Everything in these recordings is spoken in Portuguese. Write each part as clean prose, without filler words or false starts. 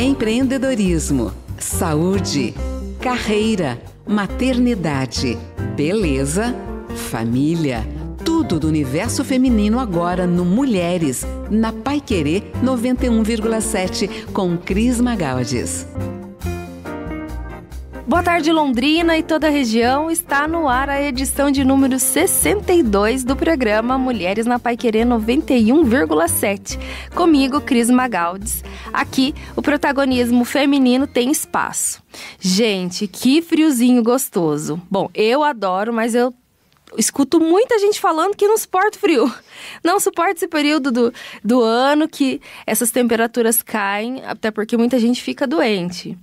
empreendedorismo, saúde, carreira, maternidade, beleza, família. Tudo do universo feminino agora no Mulheres, na Paiquerê 91,7 com Cris Magaldes. Boa tarde, Londrina e toda a região. Está no ar a edição de número 62 do programa Mulheres na Paiquerê 91,7. Comigo, Cris Magaldes. Aqui, o protagonismo feminino tem espaço. Gente, que friozinho gostoso. Bom, eu adoro, mas eu escuto muita gente falando que não suporta o frio. Não suporta esse período do ano que essas temperaturas caem, até porque muita gente fica doente.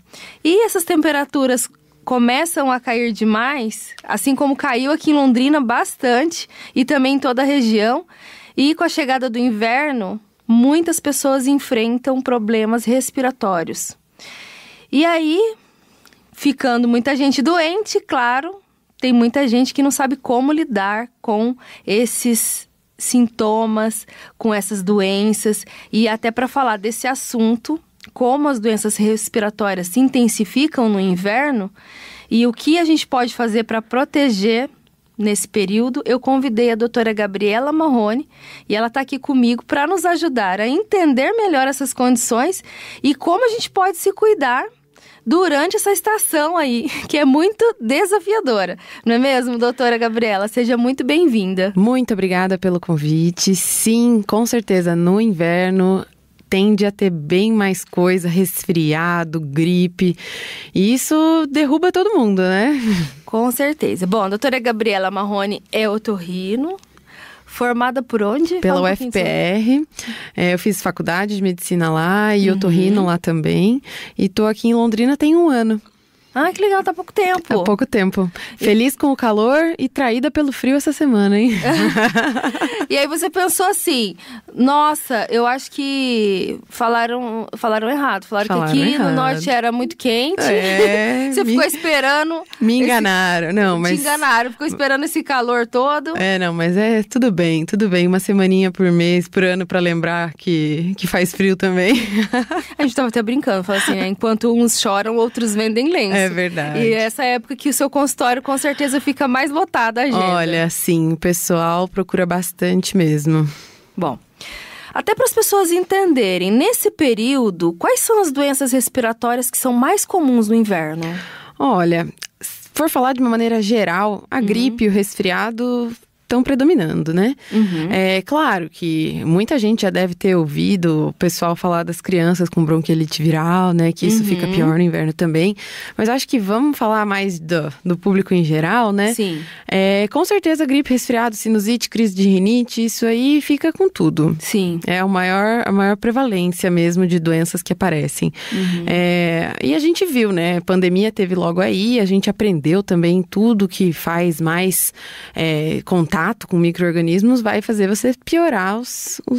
E essas temperaturas começam a cair demais, assim como caiu aqui em Londrina bastante e também em toda a região. E com a chegada do inverno, muitas pessoas enfrentam problemas respiratórios. E aí, ficando muita gente doente, claro, tem muita gente que não sabe como lidar com esses sintomas, com essas doenças. E até para falar desse assunto, como as doenças respiratórias se intensificam no inverno e o que a gente pode fazer para proteger nesse período, eu convidei a doutora Gabriela Marrone e ela está aqui comigo para nos ajudar a entender melhor essas condições e como a gente pode se cuidar durante essa estação aí, que é muito desafiadora. Não é mesmo, doutora Gabriela? Seja muito bem-vinda. Muito obrigada pelo convite. Sim, com certeza, no inverno tende a ter bem mais coisa, resfriado, gripe. E isso derruba todo mundo, né? Com certeza. Bom, a doutora Gabriela Marrone é otorrino. Formada por onde? Pela UFPR. Eu fiz faculdade de medicina lá e otorrino lá também. E tô aqui em Londrina tem 1 ano. Ah, que legal, tá há pouco tempo. Há pouco tempo. Feliz com o calor e traída pelo frio essa semana, hein? E aí você pensou assim, nossa, eu acho que falaram errado. Falaram que aqui errado. No norte era muito quente. Você ficou esperando. Me enganaram, não, mas... Te enganaram, ficou esperando esse calor todo. Não, mas tudo bem. Uma semaninha por mês, por ano, pra lembrar que faz frio também. A gente tava até brincando, falando assim, enquanto uns choram, outros vendem lenço. É verdade. E essa época que o seu consultório com certeza fica mais lotado a agenda. Olha, sim, o pessoal procura bastante mesmo. Bom, até para as pessoas entenderem, nesse período, quais são as doenças respiratórias que são mais comuns no inverno? Olha, se for falar de uma maneira geral, a gripe e o resfriado estão predominando, né? É claro que muita gente já deve ter ouvido o pessoal falar das crianças com bronquiolite viral, né? Que isso fica pior no inverno também. Mas acho que vamos falar mais do público em geral, né? Sim. Com certeza, gripe, resfriado, sinusite, crise de rinite, isso aí fica com tudo. Sim. É a maior prevalência mesmo de doenças que aparecem. E a gente viu, né? A pandemia teve logo aí, a gente aprendeu também tudo que faz mais contato com micro-organismos vai fazer você piorar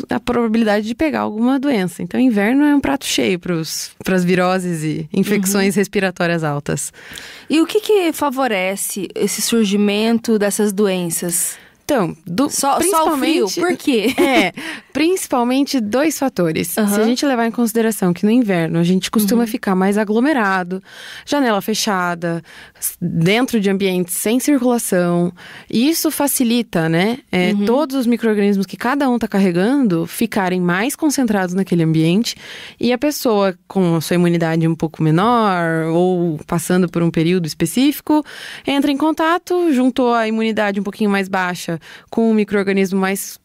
a probabilidade de pegar alguma doença. Então, inverno é um prato cheio para as viroses e infecções respiratórias altas. E o que favorece esse surgimento dessas doenças? Então, só o frio, por quê? Principalmente 2 fatores. Se a gente levar em consideração que no inverno a gente costuma ficar mais aglomerado, janela fechada, dentro de ambientes sem circulação, e isso facilita, né? Todos os micro-organismos que cada um está carregando ficarem mais concentrados naquele ambiente e a pessoa com a sua imunidade um pouco menor ou passando por um período específico, entra em contato, juntou a imunidade um pouquinho mais baixa com um micro-organismo mais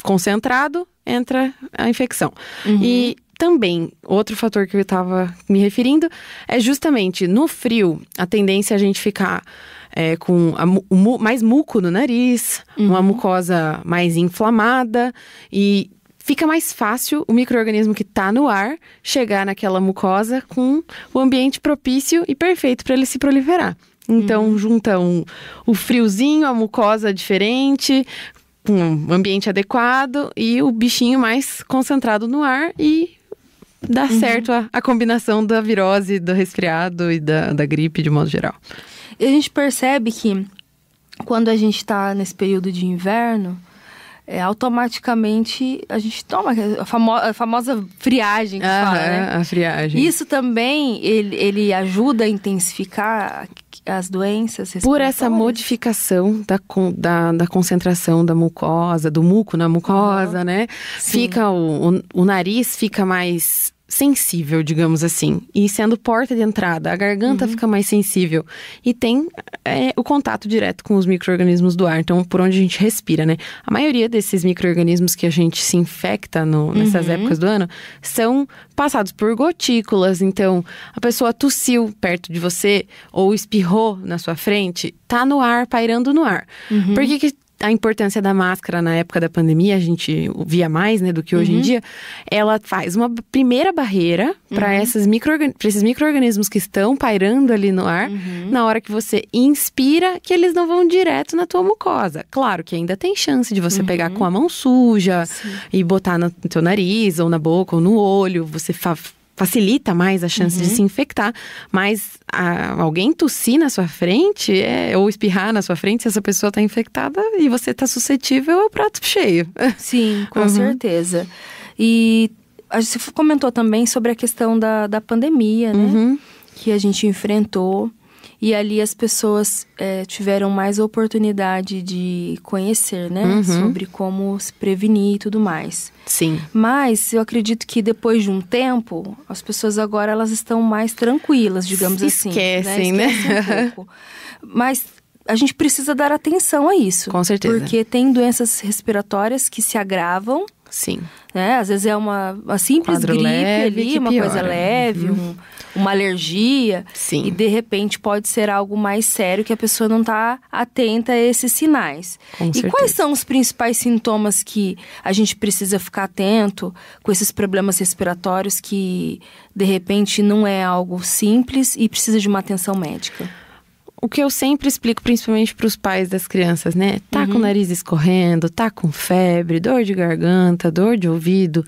concentrado, entra a infecção. E também, outro fator que eu estava me referindo é justamente no frio, a tendência é a gente ficar com mais muco no nariz, uma mucosa mais inflamada e fica mais fácil o micro-organismo que está no ar chegar naquela mucosa com o ambiente propício e perfeito para ele se proliferar. Então, junta o friozinho, a mucosa diferente, um ambiente adequado e o bichinho mais concentrado no ar e dá certo a combinação da virose, do resfriado e da gripe de modo geral. E a gente percebe que quando a gente está nesse período de inverno, automaticamente a gente toma a famosa friagem que fala, né? A friagem. Isso também, ele ajuda a intensificar as doenças respiratórias? Por essa modificação da concentração da mucosa, do muco na mucosa, né? Sim. Fica o nariz fica mais sensível, digamos assim. E sendo porta de entrada, a garganta fica mais sensível. E tem o contato direto com os micro-organismos do ar. Então, por onde a gente respira, né? A maioria desses micro-organismos que a gente se infecta nessas épocas do ano são passados por gotículas. Então, a pessoa tossiu perto de você ou espirrou na sua frente, tá no ar, pairando no ar. Por que a importância da máscara na época da pandemia, a gente via mais, né, do que hoje em dia, ela faz uma primeira barreira para esses micro-organismos que estão pairando ali no ar, na hora que você inspira, que eles não vão direto na tua mucosa. Claro que ainda tem chance de você pegar com a mão suja e botar no teu nariz, ou na boca, ou no olho, você facilita mais a chance de se infectar, mas alguém tossir na sua frente, ou espirrar na sua frente, se essa pessoa está infectada e você está suscetível, é o prato cheio. Sim, com certeza. E você comentou também sobre a questão da pandemia, né? Que a gente enfrentou. E ali as pessoas tiveram mais oportunidade de conhecer, né? Sobre como se prevenir e tudo mais. Sim. Mas eu acredito que depois de um tempo, as pessoas agora elas estão mais tranquilas, digamos assim. Esquecem, né? Um pouco. Mas a gente precisa dar atenção a isso. Com certeza. Porque tem doenças respiratórias que se agravam. Sim. Né? Às vezes é uma simples Quadro gripe leve, ali, uma piora. coisa leve, uma alergia. Sim. E de repente pode ser algo mais sério que a pessoa não está atenta a esses sinais. Com certeza. Quais são os principais sintomas que a gente precisa ficar atento com esses problemas respiratórios que de repente não é algo simples e precisa de uma atenção médica? O que eu sempre explico, principalmente para os pais das crianças, né? Tá com o nariz escorrendo, tá com febre, dor de garganta, dor de ouvido.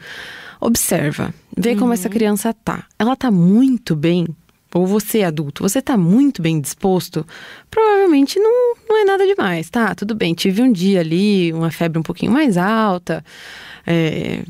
Observa, vê como essa criança tá. Ela tá muito bem, ou você adulto, você tá muito bem disposto, provavelmente não é nada demais, tá? Tudo bem, tive um dia ali, uma febre um pouquinho mais alta,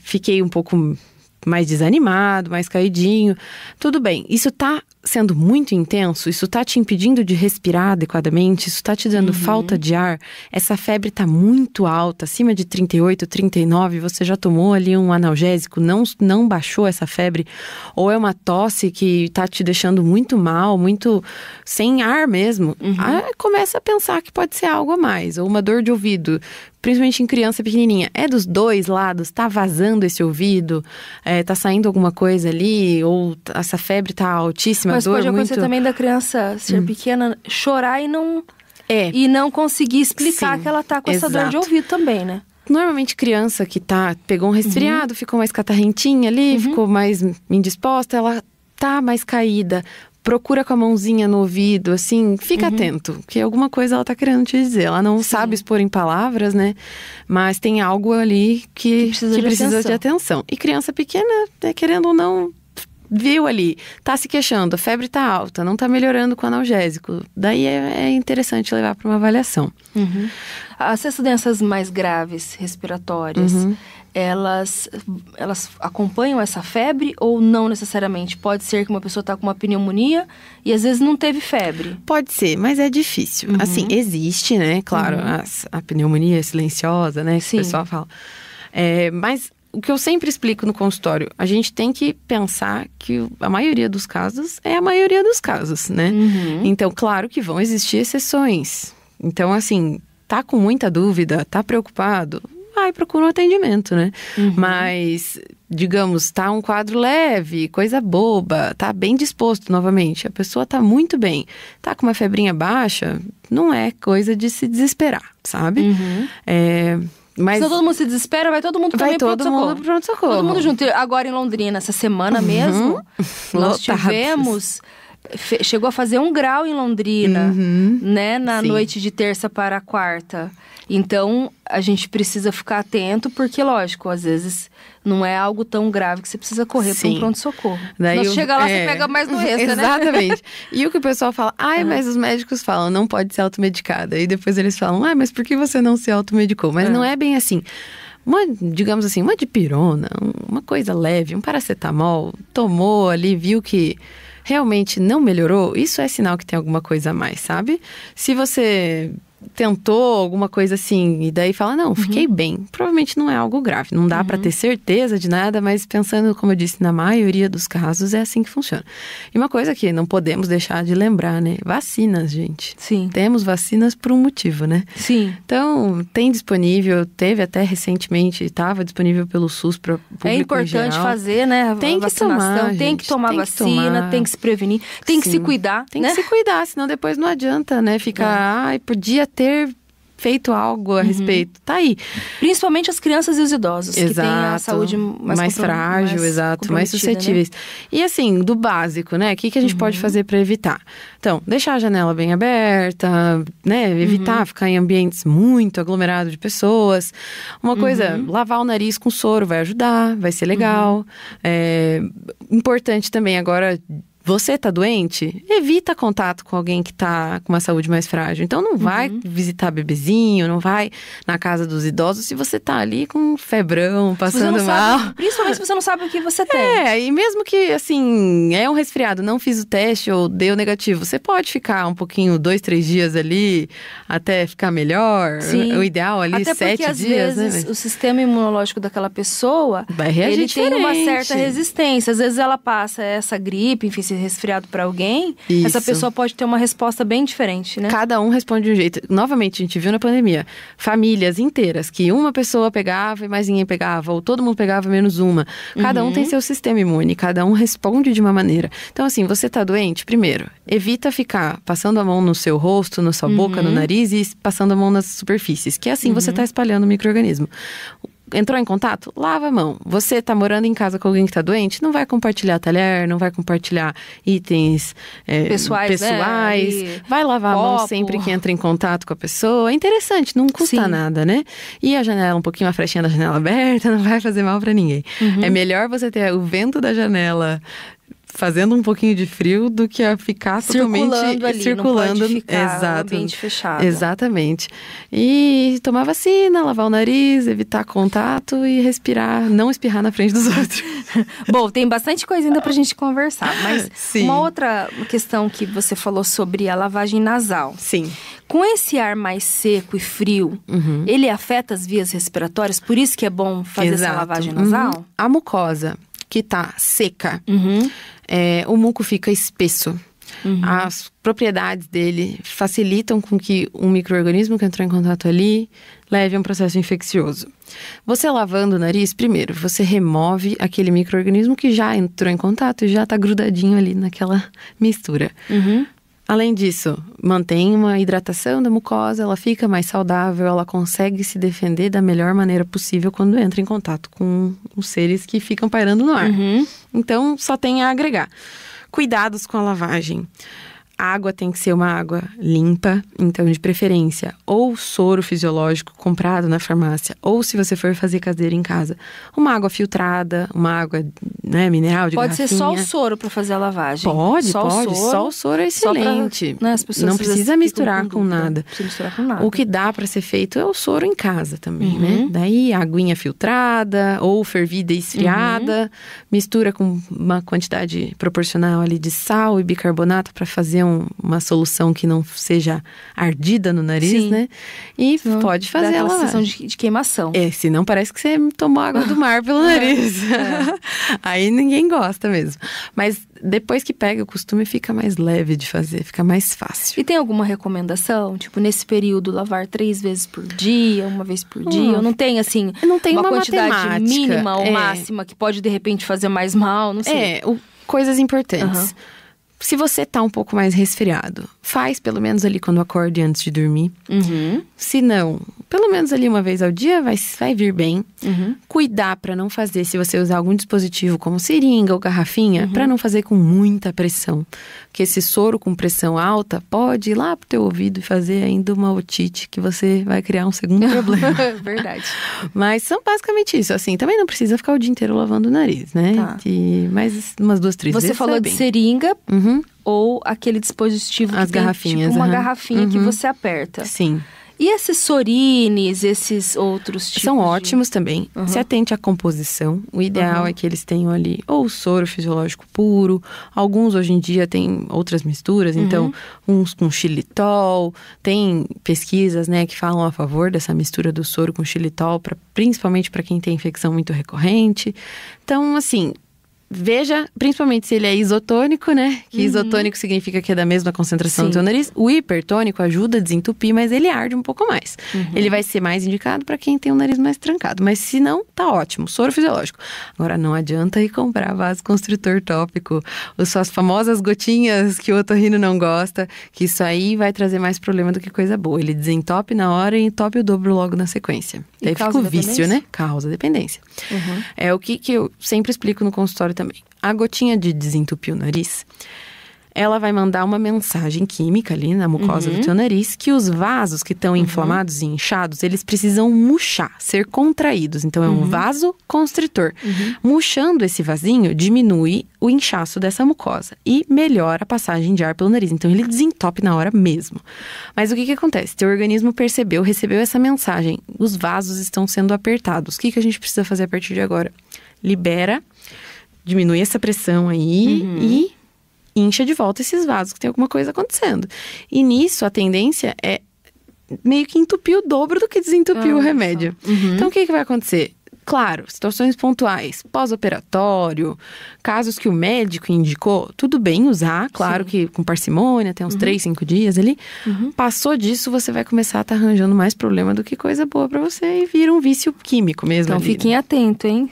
fiquei um pouco mais desanimado, mais caidinho. Tudo bem, isso tá sendo muito intenso, isso tá te impedindo de respirar adequadamente, isso tá te dando falta de ar, essa febre tá muito alta, acima de 38, 39, você já tomou ali um analgésico, não baixou essa febre, ou é uma tosse que tá te deixando muito mal, muito sem ar mesmo, aí começa a pensar que pode ser algo a mais, ou uma dor de ouvido, principalmente em criança pequenininha, é dos dois lados, tá vazando esse ouvido, tá saindo alguma coisa ali, ou essa febre tá altíssima. Mas pode acontecer também da criança ser pequena, chorar e não conseguir explicar que ela tá com essa dor de ouvido também, né? Normalmente criança que pegou um resfriado, ficou mais catarrentinha ali, ficou mais indisposta, ela tá mais caída. Procura com a mãozinha no ouvido, assim, fica atento, que alguma coisa ela tá querendo te dizer. Ela não sabe expor em palavras, né? Mas tem algo ali que precisa de atenção. E criança pequena, querendo ou não, viu ali, tá se queixando, a febre tá alta, não tá melhorando com o analgésico. Daí é interessante levar para uma avaliação. Essas doenças mais graves, respiratórias, elas acompanham essa febre ou não necessariamente? Pode ser que uma pessoa tá com uma pneumonia e às vezes não teve febre. Pode ser, mas é difícil. Assim, existe, né? Claro, a pneumonia silenciosa, né? Que o pessoal fala. Mas o que eu sempre explico no consultório, a gente tem que pensar que a maioria dos casos é a maioria dos casos, né? Então, claro que vão existir exceções. Então, assim, tá com muita dúvida, tá preocupado, vai, procura um atendimento, né? Mas, digamos, tá um quadro leve, coisa boba, tá bem disposto novamente, a pessoa tá muito bem, tá com uma febrinha baixa, não é coisa de se desesperar, sabe? Mas se todo mundo se desespera, vai todo mundo também pro pronto-socorro. Todo mundo junto. Agora em Londrina, essa semana mesmo, nós tivemos... Chegou a fazer 1 grau em Londrina, né? Na noite de terça para quarta. Então, a gente precisa ficar atento, porque, lógico, às vezes não é algo tão grave que você precisa correr para um pronto-socorro. Daí você chega lá, você pega mais doença, né? Exatamente. E o que o pessoal fala, mas os médicos falam, não pode ser automedicada. E depois eles falam, mas por que você não se automedicou? Mas não é bem assim. digamos assim, uma dipirona, uma coisa leve, um paracetamol, tomou ali, viu que realmente não melhorou, isso é sinal que tem alguma coisa a mais, sabe? Se você tentou alguma coisa assim e daí fala, não, fiquei bem, provavelmente não é algo grave, não dá pra ter certeza de nada, mas pensando, como eu disse, na maioria dos casos é assim que funciona. E uma coisa que não podemos deixar de lembrar, né, vacinas, gente. Sim. Temos vacinas por um motivo, né? Sim. Então, tem disponível, teve até recentemente, estava disponível pelo SUS para público é importante em geral. fazer, né, tem a vacinação, tomar, tem que tomar vacina, tem que se prevenir, tem que se cuidar, tem né? que se cuidar, senão depois não adianta, né, ficar, ai, podia ter feito algo a respeito. Tá aí. Principalmente as crianças e os idosos, exato, que têm a saúde mais frágil, mais suscetíveis. Né? E assim, do básico, né? O que a gente pode fazer para evitar? Então, deixar a janela bem aberta, né? Evitar ficar em ambientes muito aglomerados de pessoas. Uma coisa, lavar o nariz com soro vai ajudar, vai ser legal. É importante também agora... Você tá doente? Evita contato com alguém que tá com uma saúde mais frágil. Então, não vai visitar bebezinho, não vai na casa dos idosos se você tá ali com um febrão, passando mal. Principalmente se você não sabe o que você tem. E mesmo que, assim, é um resfriado, não fiz o teste ou deu negativo, você pode ficar um pouquinho, 2, 3 dias ali, até ficar melhor. Sim. O ideal ali, até 7 dias, porque, às vezes, né? O sistema imunológico daquela pessoa, vai reagir ele tem uma certa resistência. Às vezes ela passa essa gripe, enfim, se resfriado para alguém, essa pessoa pode ter uma resposta bem diferente, né? Cada um responde de um jeito. Novamente, a gente viu na pandemia, famílias inteiras, que uma pessoa pegava e mais ninguém pegava, ou todo mundo pegava menos uma. Cada um tem seu sistema imune, cada um responde de uma maneira. Então, assim, você tá doente, primeiro, evita ficar passando a mão no seu rosto, na sua boca, no nariz e passando a mão nas superfícies, que assim você tá espalhando o micro-organismo. Entrou em contato? Lava a mão. Você tá morando em casa com alguém que tá doente? Não vai compartilhar talher, não vai compartilhar itens pessoais. Né? Vai lavar a mão sempre que entra em contato com a pessoa. É interessante, não custa nada, né? E a janela, um pouquinho a frechinha da janela aberta, não vai fazer mal pra ninguém. É melhor você ter o vento da janela fazendo um pouquinho de frio do que a ficar totalmente circulando. Não pode ficar ambiente fechado. Exatamente. E tomar vacina, lavar o nariz, evitar contato e respirar, não espirrar na frente dos outros. Bom, tem bastante coisa ainda pra gente conversar, mas uma outra questão que você falou sobre a lavagem nasal. Sim. Com esse ar mais seco e frio, ele afeta as vias respiratórias? Por isso que é bom fazer essa lavagem nasal? A mucosa que tá seca, o muco fica espesso. As propriedades dele facilitam com que um micro-organismo que entrou em contato ali leve a um processo infeccioso. Você lavando o nariz, primeiro, você remove aquele micro-organismo que já entrou em contato e já tá grudadinho ali naquela mistura. Além disso, mantém uma hidratação da mucosa, ela fica mais saudável, ela consegue se defender da melhor maneira possível quando entra em contato com os seres que ficam pairando no ar. Então, só tem a agregar. Cuidados com a lavagem. A água tem que ser uma água limpa, então de preferência, ou soro fisiológico comprado na farmácia, ou se você for fazer caseiro em casa, uma água filtrada, uma água mineral de garrafinha. Pode ser só o soro para fazer a lavagem? Pode. Só o soro é excelente. Pra, né, as pessoas não precisa misturar com nada. O que dá para ser feito é o soro em casa também, né? Daí a aguinha filtrada, ou fervida e esfriada, mistura com uma quantidade proporcional ali de sal e bicarbonato para fazer uma solução que não seja ardida no nariz, né? E pode fazer ela. Sensação de queimação. Senão parece que você tomou água do mar pelo nariz. Aí ninguém gosta mesmo. Mas depois que pega o costume, fica mais leve de fazer, fica mais fácil. E tem alguma recomendação? Tipo, nesse período, lavar 3 vezes por dia, 1 vez por dia? Ou não tem, assim, uma quantidade matemática mínima ou máxima que pode, de repente, fazer mais mal? Não sei. Coisas importantes. Se você tá um pouco mais resfriado, faz pelo menos ali quando acorde antes de dormir. Se não, pelo menos ali uma vez ao dia vai vir bem. Cuidar para não fazer, se você usar algum dispositivo como seringa ou garrafinha, para não fazer com muita pressão. Porque esse soro com pressão alta pode ir lá pro teu ouvido e fazer ainda uma otite, que você vai criar um segundo problema. Verdade. Mas são basicamente isso. Assim, também não precisa ficar o dia inteiro lavando o nariz, né? Mas umas 2, 3 vezes. Você falou de seringa. Ou aquele dispositivo as que garrafinhas, tem, tipo uma garrafinha que você aperta. Sim. E esses sorines, esses outros tipos? São ótimos também. Se atente à composição. O ideal é que eles tenham ali ou o soro fisiológico puro. Alguns hoje em dia têm outras misturas. Então, uns com xilitol. Tem pesquisas, né, que falam a favor dessa mistura do soro com xilitol, principalmente para quem tem infecção muito recorrente. Então, assim... Veja, principalmente se ele é isotônico, né? Que isotônico significa que é da mesma concentração do teu nariz. O hipertônico ajuda a desentupir, mas ele arde um pouco mais. Ele vai ser mais indicado para quem tem o nariz mais trancado. Mas se não, tá ótimo. Soro fisiológico. Agora, não adianta ir comprar vasoconstritor tópico. As famosas gotinhas que o otorrino não gosta. Que isso aí vai trazer mais problema do que coisa boa. Ele desentope na hora e entope o dobro logo na sequência. Daí fica o vício, né? Causa dependência. É o que eu sempre explico no consultório também. A gotinha de desentupir o nariz, ela vai mandar uma mensagem química ali na mucosa do teu nariz que os vasos que estão inflamados e inchados, eles precisam murchar, ser contraídos. Então, é um vasoconstritor. Murchando esse vasinho, diminui o inchaço dessa mucosa e melhora a passagem de ar pelo nariz. Então, ele desentope na hora mesmo. Mas o que acontece? Teu organismo recebeu essa mensagem. Os vasos estão sendo apertados. O que a gente precisa fazer a partir de agora? Libera, diminui essa pressão aí e incha de volta esses vasos, que tem alguma coisa acontecendo. E nisso, a tendência é meio que entupir o dobro do que desentupir o remédio. Então, o que vai acontecer? Claro, situações pontuais, pós-operatório, casos que o médico indicou, tudo bem usar, claro que com parcimônia, tem uns 3, 5 dias ali. Passou disso, você vai começar a estar arranjando mais problema do que coisa boa pra você e vira um vício químico mesmo. Então, ali, fiquem atentos, hein?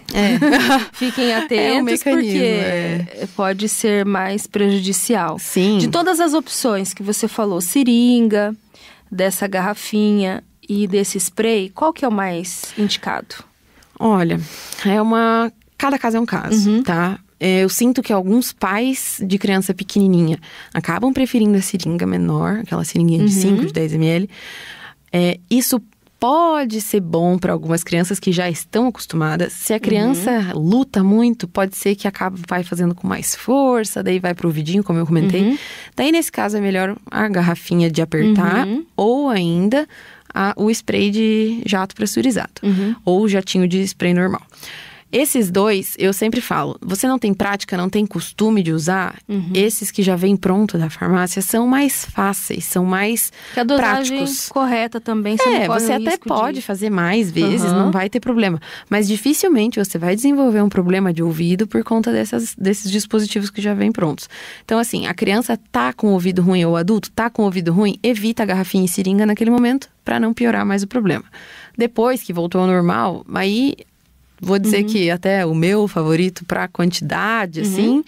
Fiquem atentos, um mecanismo, porque pode ser mais prejudicial. Sim. De todas as opções que você falou, seringa, dessa garrafinha e desse spray, qual que é o mais indicado? Olha, cada caso é um caso, tá? Eu sinto que alguns pais de criança pequenininha acabam preferindo a seringa menor, aquela seringuinha de 5, de 10 ml. Isso pode ser bom para algumas crianças que já estão acostumadas. Se a criança luta muito, pode ser que vai fazendo com mais força, daí vai pro ouvidinho, como eu comentei. Daí, nesse caso, é melhor a garrafinha de apertar ou ainda o spray de jato pressurizado ou o jatinho de spray normal. Esses dois, eu sempre falo, você não tem prática, não tem costume de usar, esses que já vêm pronto da farmácia são mais fáceis, são mais que a dosagem práticos. Correta também, você não corre você até pode fazer mais vezes, não vai ter problema. Mas dificilmente você vai desenvolver um problema de ouvido por conta desses dispositivos que já vêm prontos. Então, assim, a criança tá com o ouvido ruim ou o adulto tá com o ouvido ruim, evita a garrafinha e seringa naquele momento para não piorar mais o problema. Depois que voltou ao normal, aí... Vou dizer que até o meu favorito para quantidade, assim,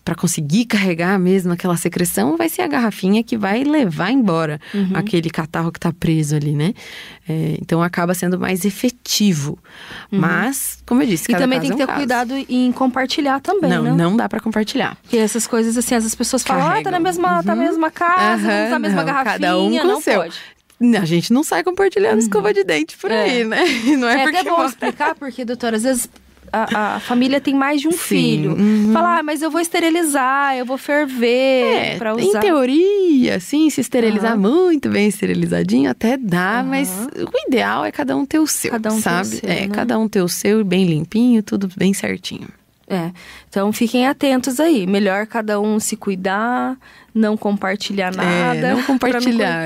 para conseguir carregar mesmo aquela secreção, vai ser a garrafinha que vai levar embora aquele catarro que tá preso ali, né? Então, acaba sendo mais efetivo. Mas, como eu disse, cada também caso tem que ter cuidado em compartilhar também, né? Não dá para compartilhar. Porque essas coisas, assim, as pessoas falam, tá na mesma casa, tá na mesma garrafinha, cada um com não o seu. Pode. A gente não sai compartilhando escova de dente por aí, né? Não é porque... É até bom explicar, porque, doutora, às vezes a família tem mais de um filho. Fala, mas eu vou esterilizar, eu vou ferver pra usar. Em teoria, assim, se esterilizar muito bem esterilizadinho, até dá, mas o ideal é cada um ter o seu, sabe? Ter o seu, né? Cada um ter o seu, bem limpinho, tudo bem certinho. Então fiquem atentos aí. Melhor cada um se cuidar, não compartilhar nada.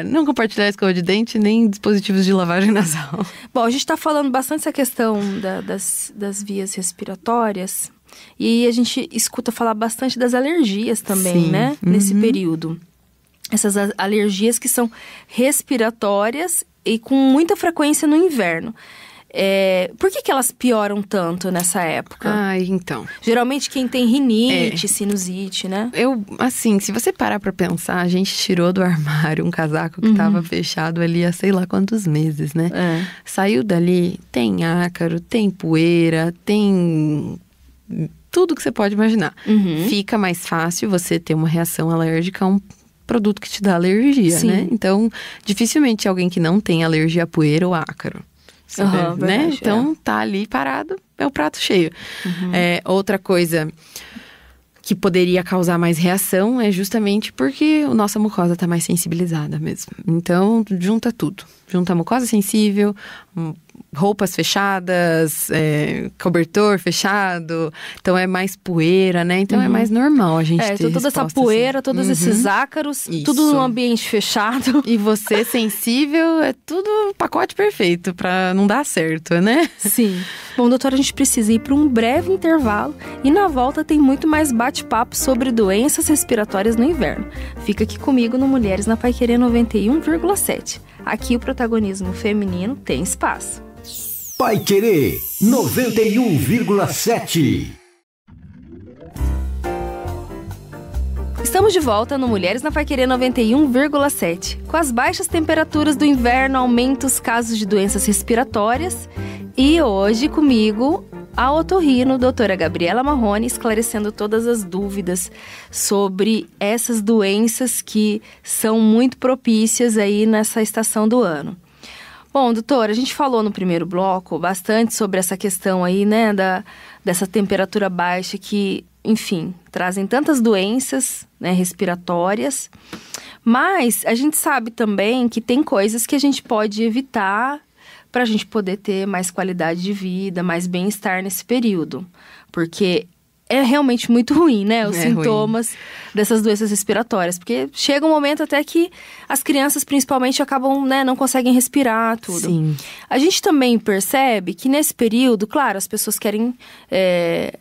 Não compartilhar escova de dente, nem dispositivos de lavagem nasal. Bom, a gente tá falando bastante essa questão das vias respiratórias. E a gente escuta falar bastante das alergias também, né? Nesse período. Essas alergias que são respiratórias e com muita frequência no inverno. Por que elas pioram tanto nessa época? Então. Geralmente quem tem rinite, sinusite, né? Assim, se você parar pra pensar, a gente tirou do armário um casaco que tava fechado ali há sei lá quantos meses, né? Saiu dali, tem ácaro, tem poeira, tem tudo que você pode imaginar. Fica mais fácil você ter uma reação alérgica a um produto que te dá alergia, né? Então, dificilmente alguém que não tem alergia a poeira ou ácaro. Né? Então, tá ali parado, é o prato cheio. Outra coisa que poderia causar mais reação é justamente porque a nossa mucosa está mais sensibilizada mesmo. Então, junta tudo. Junta a mucosa sensível, roupas fechadas, cobertor fechado. Então, é mais poeira, né? Então, é mais normal a gente ter então toda essa poeira, assim. Todos esses ácaros, tudo num ambiente fechado. E você sensível, é tudo um pacote perfeito para não dar certo, né? Sim. Bom, doutora, a gente precisa ir para um breve intervalo e na volta tem muito mais bate-papo sobre doenças respiratórias no inverno. Fica aqui comigo no Mulheres na Paiquerê 91,7. Aqui o protagonismo feminino tem espaço. Paiquerê 91,7. Estamos de volta no Mulheres na Paiquerê 91,7. Com as baixas temperaturas do inverno, aumentam os casos de doenças respiratórias. E hoje comigo, a otorrino, doutora Gabriela Marrone, esclarecendo todas as dúvidas sobre essas doenças que são muito propícias aí nessa estação do ano. Bom, doutora, a gente falou no primeiro bloco bastante sobre essa questão aí, né, dessa temperatura baixa que, enfim, trazem tantas doenças, né, respiratórias. Mas a gente sabe também que tem coisas que a gente pode evitar para a gente poder ter mais qualidade de vida, mais bem-estar nesse período. Porque é realmente muito ruim, né? Os sintomas dessas doenças respiratórias. Porque chega um momento até que as crianças, principalmente, acabam, né, não conseguem respirar, tudo. Sim. A gente também percebe que nesse período, claro, as pessoas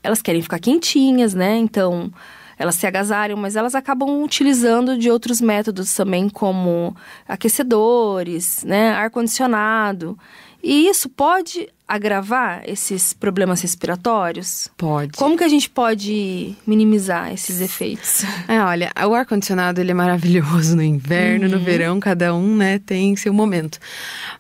elas querem ficar quentinhas, né? Então, elas se agasalham, mas elas acabam utilizando de outros métodos também, como aquecedores, né? Ar-condicionado. E isso pode agravar esses problemas respiratórios? Pode. Como que a gente pode minimizar esses efeitos? Olha, o ar-condicionado ele é maravilhoso no inverno, no verão, cada um, né, tem seu momento.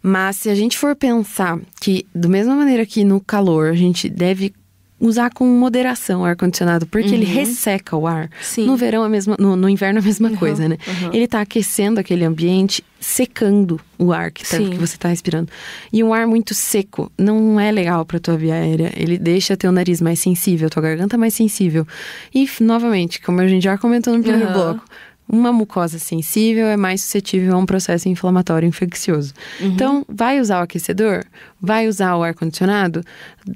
Mas se a gente for pensar que, da mesma maneira que no calor, a gente deve usar com moderação o ar-condicionado, porque ele resseca o ar. Sim. No verão, no inverno, a mesma coisa, né? Ele tá aquecendo aquele ambiente, secando o ar que você tá respirando. E um ar muito seco não é legal pra tua via aérea. Ele deixa teu nariz mais sensível, tua garganta mais sensível. E, novamente, como a gente já comentou no primeiro bloco, uma mucosa sensível é mais suscetível a um processo inflamatório infeccioso. Então, vai usar o aquecedor? Vai usar o ar-condicionado?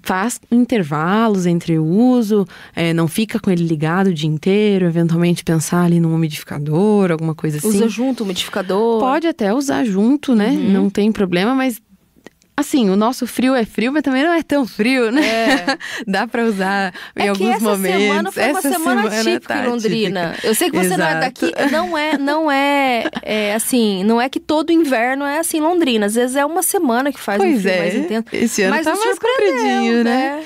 Faz intervalos entre o uso, não fica com ele ligado o dia inteiro, eventualmente pensar ali num umidificador, alguma coisa assim. Usa junto o umidificador? Pode até usar junto, né? Não tem problema, mas assim, o nosso frio é frio, mas também não é tão frio, né? Dá pra usar em alguns momentos. Semana foi uma semana típica em Londrina. Eu sei que você não é daqui, não é que todo inverno é assim em Londrina. Às vezes é uma semana que faz um frio mais intenso. Esse ano tá mais compridinho, né?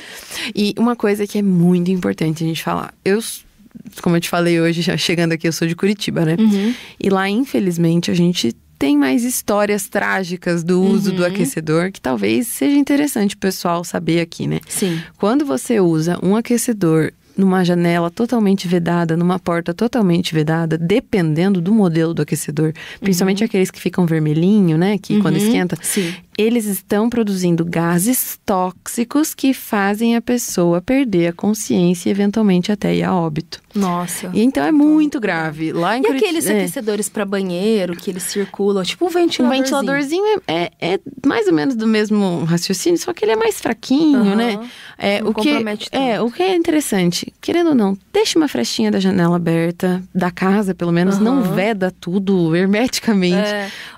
E uma coisa que é muito importante a gente falar. Como eu te falei hoje, já chegando aqui, eu sou de Curitiba, né? E lá, infelizmente, a gente tem mais histórias trágicas do uso do aquecedor, que talvez seja interessante o pessoal saber aqui, né? Sim. Quando você usa um aquecedor numa janela totalmente vedada, numa porta totalmente vedada, dependendo do modelo do aquecedor, principalmente aqueles que ficam vermelhinho, né? Que quando esquenta, eles estão produzindo gases tóxicos que fazem a pessoa perder a consciência e eventualmente até ir a óbito. Nossa. E então é muito grave. Lá em aqueles aquecedores para banheiro que eles circulam, tipo um ventiladorzinho? Um ventiladorzinho é mais ou menos do mesmo raciocínio, só que ele é mais fraquinho, né? Não compromete tanto. O que é interessante, querendo ou não, deixa uma frestinha da janela aberta, da casa pelo menos, não veda tudo hermeticamente.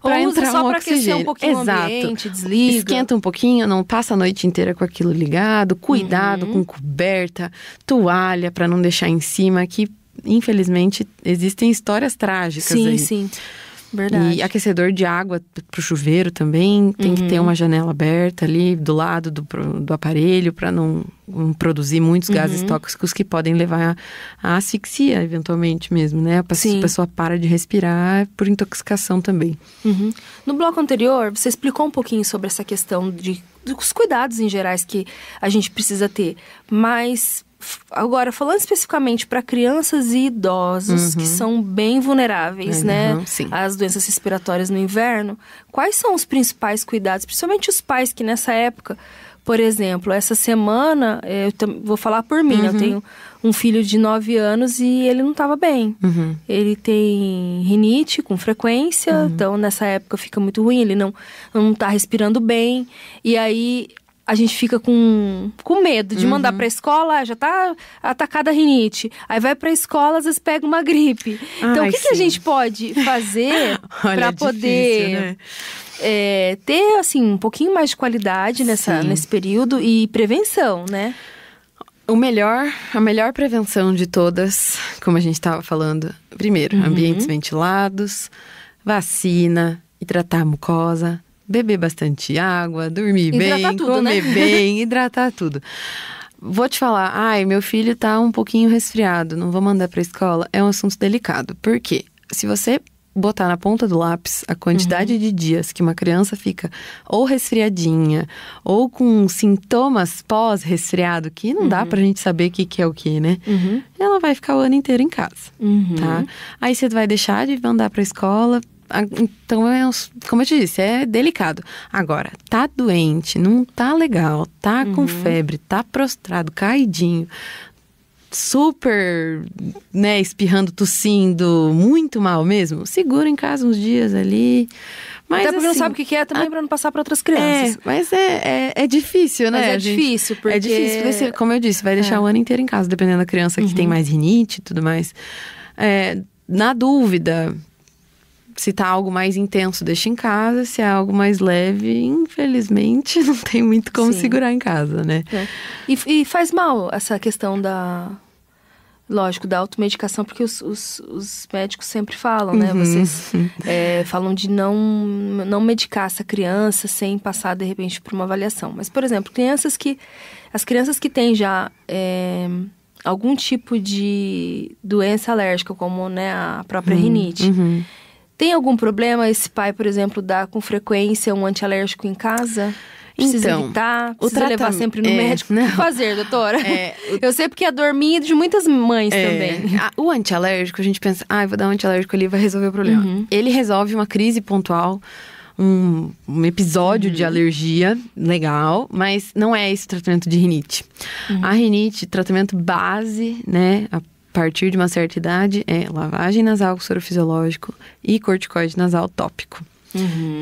Pra ou usa entrar só um pra oxigênio. Aquecer um pouquinho o ambiente, desliga. Esquenta um pouquinho, não passa a noite inteira com aquilo ligado. Cuidado com coberta, toalha pra não deixar em cima, que infelizmente existem histórias trágicas aí. Sim. Verdade. E aquecedor de água pro chuveiro também, tem que ter uma janela aberta ali do lado do aparelho para não produzir muitos gases tóxicos que podem levar à asfixia, eventualmente mesmo, né? A pessoa para de respirar por intoxicação também. No bloco anterior, você explicou um pouquinho sobre essa questão dos cuidados em gerais que a gente precisa ter, mas agora, falando especificamente para crianças e idosos que são bem vulneráveis, né, às doenças respiratórias no inverno, quais são os principais cuidados, principalmente os pais que nessa época Por exemplo, essa semana, vou falar por mim, eu tenho um filho de 9 anos e ele não estava bem. Ele tem rinite com frequência, então nessa época fica muito ruim, ele não está respirando bem. E aí a gente fica com medo de mandar para a escola, já tá atacada a rinite. Aí vai para a escola, às vezes pega uma gripe. Então, o que a gente pode fazer para poder... Difícil, né? Ter, assim, um pouquinho mais de qualidade nesse período e prevenção, né? A melhor prevenção de todas, como a gente estava falando, primeiro, ambientes ventilados, vacina, hidratar a mucosa, beber bastante água, dormir bem, comer bem, hidratar tudo. Vou te falar, meu filho tá um pouquinho resfriado, não vou mandar pra escola. É um assunto delicado. Por quê? Se você botar na ponta do lápis a quantidade de dias que uma criança fica ou resfriadinha ou com sintomas pós-resfriado, que não dá pra gente saber o que é o que, né? Ela vai ficar o ano inteiro em casa, tá? Aí você vai deixar de mandar pra escola. Então, como eu te disse, é delicado. Agora, tá doente, não tá legal, tá com febre, tá prostrado, caidinho, super, né, espirrando, tossindo, muito mal mesmo, segura em casa uns dias ali. Mas, até porque não sabe o que é também pra não passar pra outras crianças. Mas é difícil, né? Mas difícil, porque... É difícil, porque, como eu disse, vai deixar o ano inteiro em casa, dependendo da criança que tem mais rinite e tudo mais. Na dúvida, se tá algo mais intenso, deixa em casa. Se é algo mais leve, infelizmente, não tem muito como segurar em casa, né? E faz mal essa questão lógico, da automedicação, porque os médicos sempre falam, né? Vocês falam de não medicar essa criança sem passar, de repente, por uma avaliação. Mas, por exemplo, as crianças que têm já algum tipo de doença alérgica, como, né, a própria rinite, tem algum problema esse pai, por exemplo, dar com frequência um antialérgico em casa? Precisa evitar? Precisa levar sempre no médico? O que fazer, doutora? Eu sei porque é a dor minha de muitas mães também. O antialérgico, a gente pensa, vou dar um antialérgico ali, vai resolver o problema. Ele resolve uma crise pontual, um episódio de alergia legal, mas não é esse o tratamento de rinite. A rinite, tratamento base, né, a partir de uma certa idade, é lavagem nasal com soro fisiológico e corticoide nasal tópico.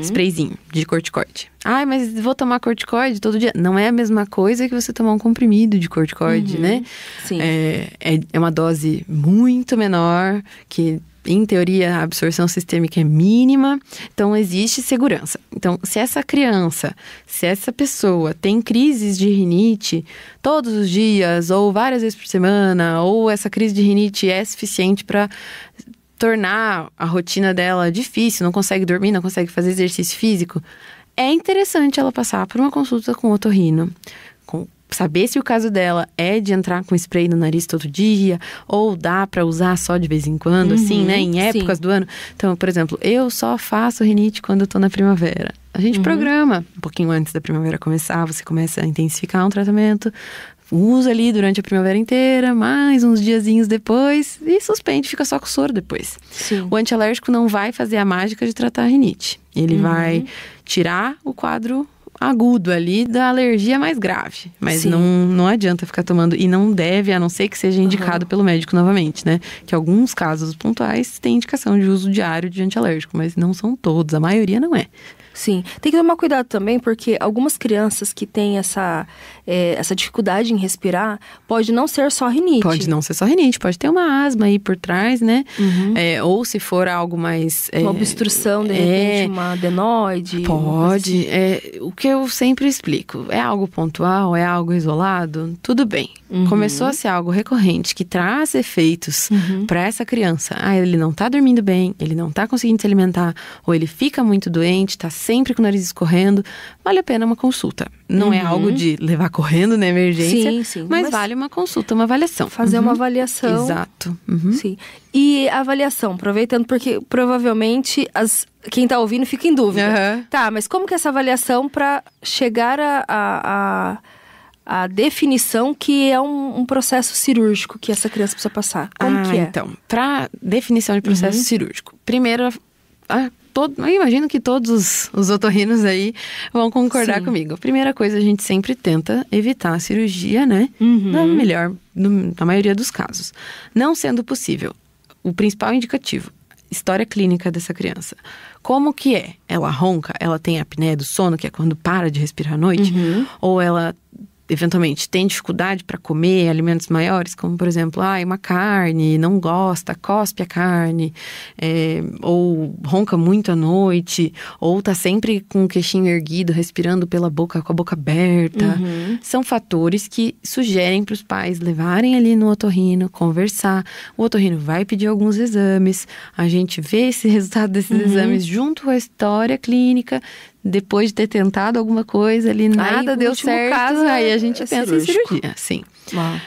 Sprayzinho de corticoide. Mas vou tomar corticoide todo dia. Não é a mesma coisa que você tomar um comprimido de corticoide, né? Sim. É uma dose muito menor, que em teoria a absorção sistêmica é mínima, então existe segurança. Então, se essa pessoa tem crises de rinite todos os dias, ou várias vezes por semana, ou essa crise de rinite é suficiente para tornar a rotina dela difícil, não consegue dormir, não consegue fazer exercício físico, é interessante ela passar por uma consulta com o otorrino, saber se o caso dela é de entrar com spray no nariz todo dia, ou dá pra usar só de vez em quando, assim, né, em épocas do ano. Então, por exemplo, eu só faço rinite quando eu tô na primavera. A gente programa um pouquinho antes da primavera começar, você começa a intensificar um tratamento, usa ali durante a primavera inteira, mais uns diazinhos depois e suspende, fica só com soro depois. O antialérgico não vai fazer a mágica de tratar a rinite. Ele vai tirar o quadro agudo ali da alergia mais grave. Mas não adianta ficar tomando, e não deve, a não ser que seja indicado pelo médico novamente, né? Que alguns casos pontuais têm indicação de uso diário de antialérgico, mas não são todos, a maioria não é. Sim, tem que tomar cuidado também, porque algumas crianças que têm essa dificuldade em respirar, pode não ser só rinite. Pode não ser só rinite, pode ter uma asma aí por trás, né? Ou se for algo mais... uma obstrução, de repente, uma adenoide. Pode. O que eu sempre explico, é algo pontual, é algo isolado, tudo bem. Começou a ser algo recorrente, que traz efeitos para essa criança. Ele não tá dormindo bem, ele não tá conseguindo se alimentar, ou ele fica muito doente, tá sempre com o nariz escorrendo, vale a pena uma consulta. Não é algo de levar correndo na emergência, mas vale uma consulta, uma avaliação. Fazer uma avaliação. Exato. Sim. E a avaliação, aproveitando, porque provavelmente quem tá ouvindo fica em dúvida. Tá, mas como que é essa avaliação para chegar a definição que é um processo cirúrgico que essa criança precisa passar? Como que é? Então, para definição de processo cirúrgico, primeiro, a eu imagino que todos os otorrinos aí vão concordar comigo. A primeira coisa, a gente sempre tenta evitar a cirurgia, né? Na maioria dos casos. Não sendo possível, o principal indicativo, história clínica dessa criança. Como que é? Ela ronca? Ela tem apneia do sono, que é quando para de respirar à noite? Ou ela eventualmente tem dificuldade para comer alimentos maiores, como por exemplo, uma carne, não gosta, cospe a carne, ou ronca muito à noite, ou tá sempre com o queixinho erguido, respirando pela boca, com a boca aberta. São fatores que sugerem para os pais levarem ali no otorrino, conversar. O otorrino vai pedir alguns exames, a gente vê esse resultado desses exames junto com a história clínica. Depois de ter tentado alguma coisa ali, nada deu certo, aí a gente pensa em cirurgia, sim.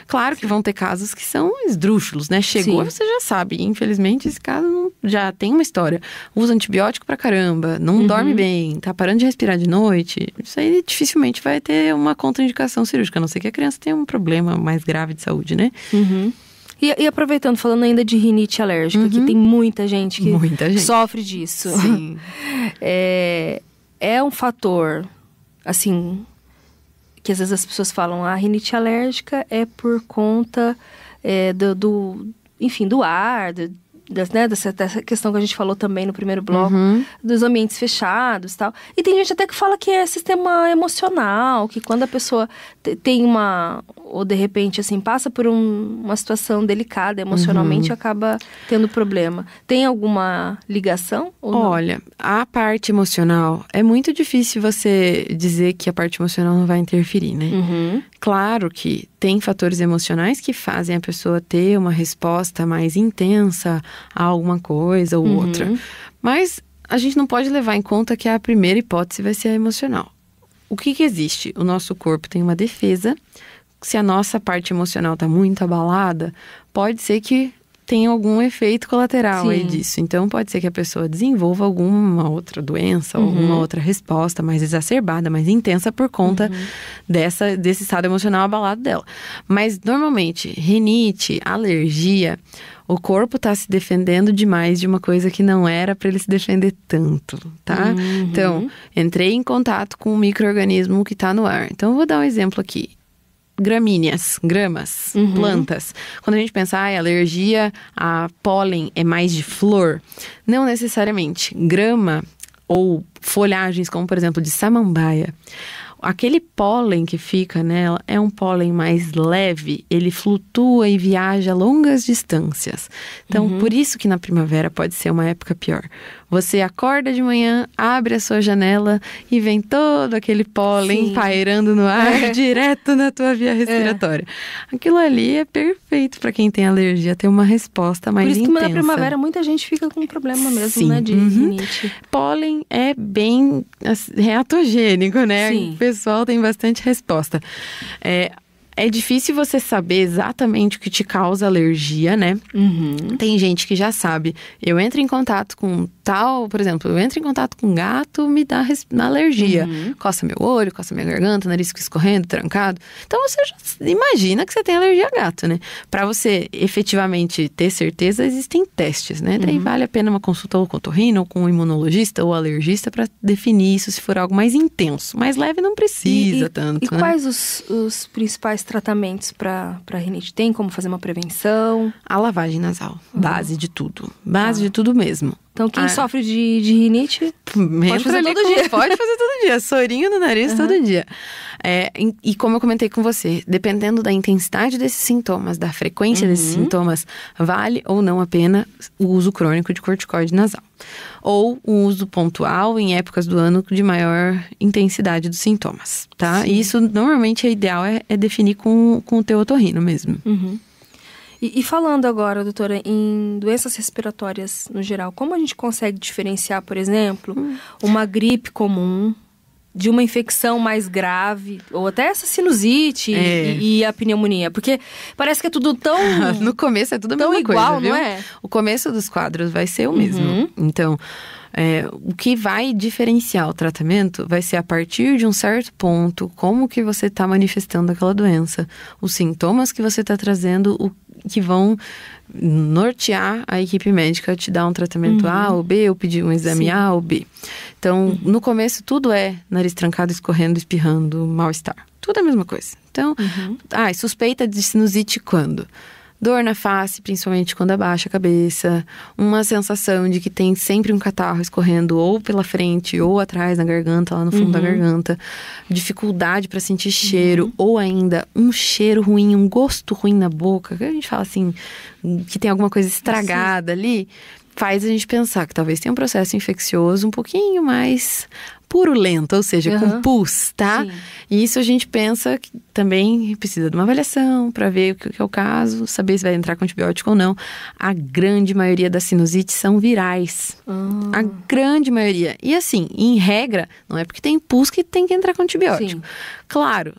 Claro que vão ter casos que são esdrúxulos, né? Chegou, você já sabe. Infelizmente, esse caso já tem uma história. Usa antibiótico pra caramba, não dorme bem, tá parando de respirar de noite. Isso aí dificilmente vai ter uma contraindicação cirúrgica, a não ser que a criança tenha um problema mais grave de saúde, né? E aproveitando, falando ainda de rinite alérgica, que tem muita gente que sofre disso. Sim. É um fator, assim, que às vezes as pessoas falam, a rinite alérgica é por conta do ar, dessa questão que a gente falou também no primeiro bloco, dos ambientes fechados e tal. E tem gente até que fala que é sistema emocional, que quando a pessoa tem ou de repente, assim, passa por uma situação delicada emocionalmente, acaba tendo problema. Tem alguma ligação ou não? Olha, a parte emocional, é muito difícil você dizer que a parte emocional não vai interferir, né? Claro que tem fatores emocionais que fazem a pessoa ter uma resposta mais intensa a alguma coisa ou outra. Mas a gente não pode levar em conta que a primeira hipótese vai ser a emocional. O que existe? O nosso corpo tem uma defesa. Se a nossa parte emocional está muito abalada, pode ser que tenha algum efeito colateral aí disso. Então, pode ser que a pessoa desenvolva alguma outra doença, ou alguma outra resposta mais exacerbada, mais intensa por conta desse estado emocional abalado dela. Mas, normalmente, rinite, alergia, o corpo está se defendendo demais de uma coisa que não era para ele se defender tanto, tá? Então, entrei em contato com um micro-organismo que está no ar. Então, eu vou dar um exemplo aqui. Gramíneas, gramas, plantas. Quando a gente pensa, alergia a pólen é mais de flor, não necessariamente. Grama ou folhagens, como por exemplo de samambaia, aquele pólen que fica nela é um pólen mais leve, ele flutua e viaja longas distâncias. Então, por isso que na primavera pode ser uma época pior. Você acorda de manhã, abre a sua janela e vem todo aquele pólen pairando no ar, direto na tua via respiratória. Aquilo ali é perfeito para quem tem alergia, ter uma resposta mais intensa. Por isso que na primavera muita gente fica com problema mesmo, né, de rinite. Pólen é bem reatogênico, né? Sim. O pessoal tem bastante resposta. É difícil você saber exatamente o que te causa alergia, né? Tem gente que já sabe. Eu entro em contato com tal, por exemplo, eu entro em contato com gato, me dá alergia. Coça meu olho, coça minha garganta, nariz escorrendo, trancado. Então você já imagina que você tem alergia a gato, né? Pra você efetivamente ter certeza, existem testes, né? Daí vale a pena uma consulta ou com o otorrino, ou com um imunologista ou alergista pra definir isso se for algo mais intenso. Mais leve não precisa tanto, né? Quais os principais tratamentos para rinite? Tem como fazer uma prevenção? A lavagem nasal, base de tudo. Base de tudo mesmo. Então, quem sofre de rinite pode fazer todo dia. Pode fazer todo dia. Sorinho no nariz todo dia. E como eu comentei com você, dependendo da intensidade desses sintomas, da frequência desses sintomas, vale ou não a pena o uso crônico de corticoide nasal. Ou o uso pontual em épocas do ano de maior intensidade dos sintomas, tá? Sim. E isso, normalmente, é ideal é definir com o teu otorrino mesmo. E falando agora, doutora, em doenças respiratórias no geral, como a gente consegue diferenciar, por exemplo, uma gripe comum de uma infecção mais grave, ou até essa sinusite e a pneumonia? Porque parece que é tudo tão... No começo é tudo a mesma igual, coisa, viu? Não é? O começo dos quadros vai ser o mesmo. Então, o que vai diferenciar o tratamento vai ser a partir de um certo ponto, como que você está manifestando aquela doença, os sintomas que você está trazendo, que vão nortear a equipe médica, te dar um tratamento A ou B, ou pedir um exame A ou B. Então, no começo, tudo é nariz trancado, escorrendo, espirrando, mal-estar. Tudo é a mesma coisa. Então, suspeita de sinusite quando? Dor na face, principalmente quando abaixa a cabeça. Uma sensação de que tem sempre um catarro escorrendo ou pela frente ou atrás na garganta, lá no fundo da garganta. Dificuldade para sentir cheiro ou ainda um cheiro ruim, um gosto ruim na boca. Que a gente fala assim, que tem alguma coisa estragada ali. Faz a gente pensar que talvez tenha um processo infeccioso um pouquinho mais purulento, ou seja, com pus, tá? Sim. E isso a gente pensa que também precisa de uma avaliação para ver o que é o caso, saber se vai entrar com antibiótico ou não. A grande maioria das sinusites são virais. A grande maioria. E assim, em regra, não é porque tem pus que tem que entrar com antibiótico. Sim. Claro,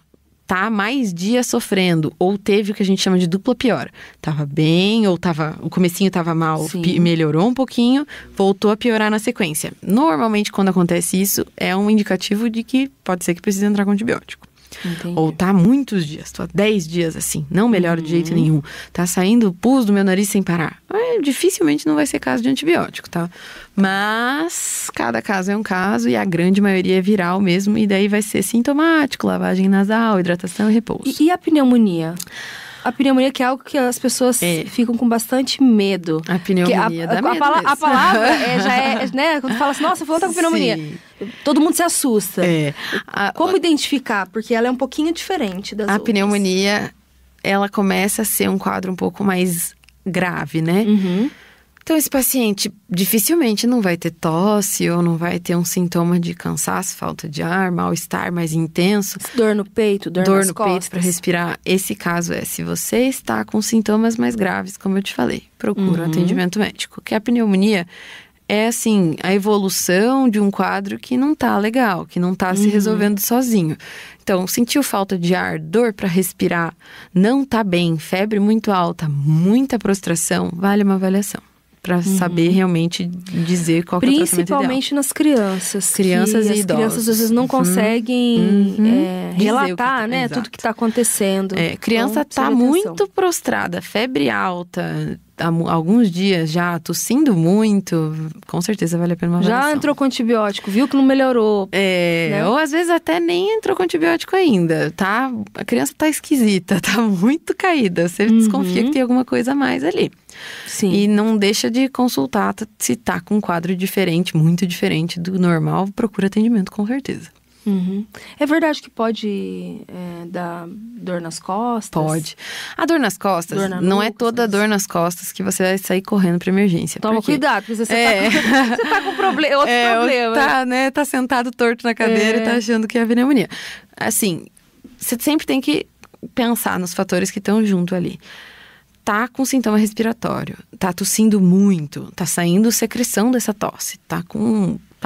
tá mais dias sofrendo, ou teve o que a gente chama de dupla piora. Tava bem, ou o comecinho tava mal, melhorou um pouquinho, voltou a piorar na sequência. Normalmente, quando acontece isso, é um indicativo de que pode ser que precise entrar com antibiótico. Entendi. Ou tá há muitos dias, tô há 10 dias assim, não melhora de jeito nenhum. Tá saindo pus do meu nariz sem parar. Dificilmente não vai ser caso de antibiótico, tá? Mas cada caso é um caso e a grande maioria é viral mesmo. E daí vai ser sintomático, lavagem nasal, hidratação e repouso. E a pneumonia? A pneumonia que é algo que as pessoas ficam com bastante medo. A pneumonia dá medo a palavra já é, né? Quando fala assim, nossa, fulano tá com pneumonia. Todo mundo se assusta. Como identificar? Porque ela é um pouquinho diferente das outras. A pneumonia, ela começa a ser um quadro um pouco mais grave, né? Então, esse paciente dificilmente não vai ter tosse ou não vai ter um sintoma de cansaço, falta de ar, mal-estar mais intenso. Dor no peito, dor nas costas. Peito para respirar. Esse caso se você está com sintomas mais graves, como eu te falei, procura um atendimento médico. Que a pneumonia é, assim, a evolução de um quadro que não tá legal, que não tá se resolvendo sozinho. Então, sentiu falta de ar, dor para respirar, não tá bem, febre muito alta, muita prostração, vale uma avaliação. Para saber realmente dizer qual que é o tratamento ideal. Principalmente nas crianças. Crianças e idosos. As crianças às vezes não conseguem relatar, né? Tudo que está acontecendo. Criança está muito prostrada, febre alta, há alguns dias já tossindo muito, com certeza vale a pena uma avaliação. Já entrou com antibiótico, viu que não melhorou. Né? Ou às vezes até nem entrou com antibiótico ainda, tá? A criança tá esquisita, tá muito caída. Você desconfia que tem alguma coisa a mais ali. Sim. E não deixa de consultar se tá com um quadro diferente, muito diferente do normal, procura atendimento com certeza. É verdade que pode dar dor nas costas? Pode. A dor nas costas, não é toda dor nas costas que você vai sair correndo pra emergência. Toma cuidado, porque você tá com problema, outro problema. Tá sentado torto na cadeira e tá achando que é pneumonia. Assim, você sempre tem que pensar nos fatores que estão junto ali. Tá com sintoma respiratório, tá tossindo muito, tá saindo secreção dessa tosse, tá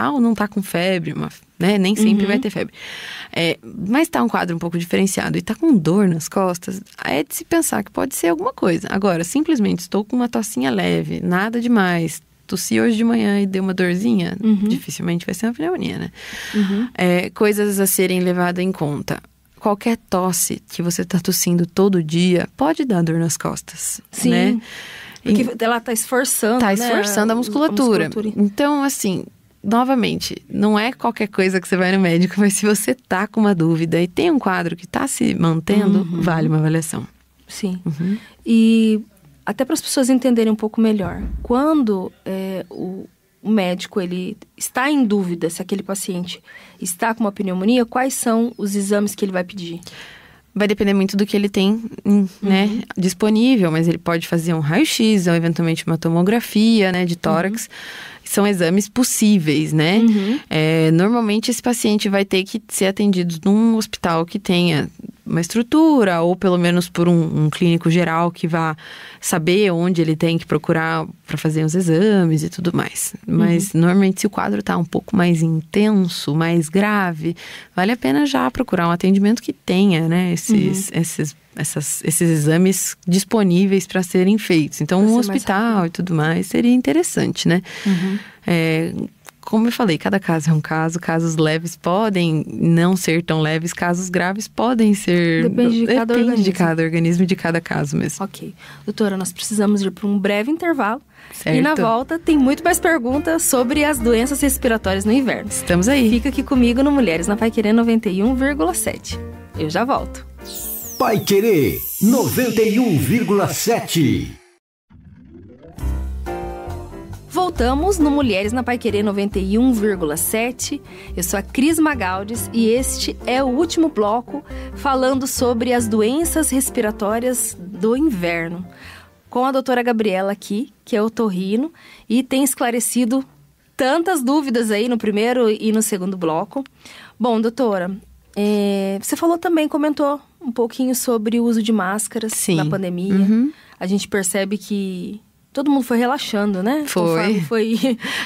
ou não tá com febre, né? Nem sempre vai ter febre. Mas tá um quadro um pouco diferenciado e tá com dor nas costas, é de se pensar que pode ser alguma coisa. Agora, simplesmente estou com uma tossinha leve, nada demais, tossi hoje de manhã e deu uma dorzinha, dificilmente vai ser uma pneumonia, né? Coisas a serem levadas em conta. Qualquer tosse que você tá tossindo todo dia pode dar dor nas costas, né? Porque ela tá esforçando, Tá esforçando a musculatura. Então, assim, novamente, não é qualquer coisa que você vai no médico, mas se você tá com uma dúvida e tem um quadro que tá se mantendo, vale uma avaliação. Sim. E até para as pessoas entenderem um pouco melhor, quando o médico ele está em dúvida se aquele paciente está com uma pneumonia, quais são os exames que ele vai pedir? Vai depender muito do que ele tem, né, disponível, mas ele pode fazer um raio-x ou eventualmente uma tomografia, né, de tórax. São exames possíveis, né? Normalmente esse paciente vai ter que ser atendido num hospital que tenha uma estrutura, ou pelo menos por um clínico geral que vá saber onde ele tem que procurar para fazer os exames e tudo mais. Mas normalmente se o quadro está um pouco mais intenso, mais grave, vale a pena já procurar um atendimento que tenha, né, esses exames disponíveis para serem feitos. Então, um hospital e tudo mais seria interessante, né? como eu falei, cada caso é um caso. Casos leves podem não ser tão leves, casos graves podem ser... Depende de cada organismo e de cada caso mesmo. Ok. Doutora, nós precisamos ir para um breve intervalo. Certo. E na volta tem muito mais perguntas sobre as doenças respiratórias no inverno. Estamos aí. Fica aqui comigo no Mulheres na Pai Querer 91,7. Eu já volto. Pai Querer 91,7. Voltamos no Mulheres na Pai Querer 91,7. Eu sou a Cris Magaldes e este é o último bloco falando sobre as doenças respiratórias do inverno. Com a doutora Gabriela aqui, que é otorrino, e tem esclarecido tantas dúvidas aí no primeiro e no segundo bloco. Bom, doutora, você comentou um pouquinho sobre o uso de máscaras na pandemia. Uhum. A gente percebe que todo mundo foi relaxando, né?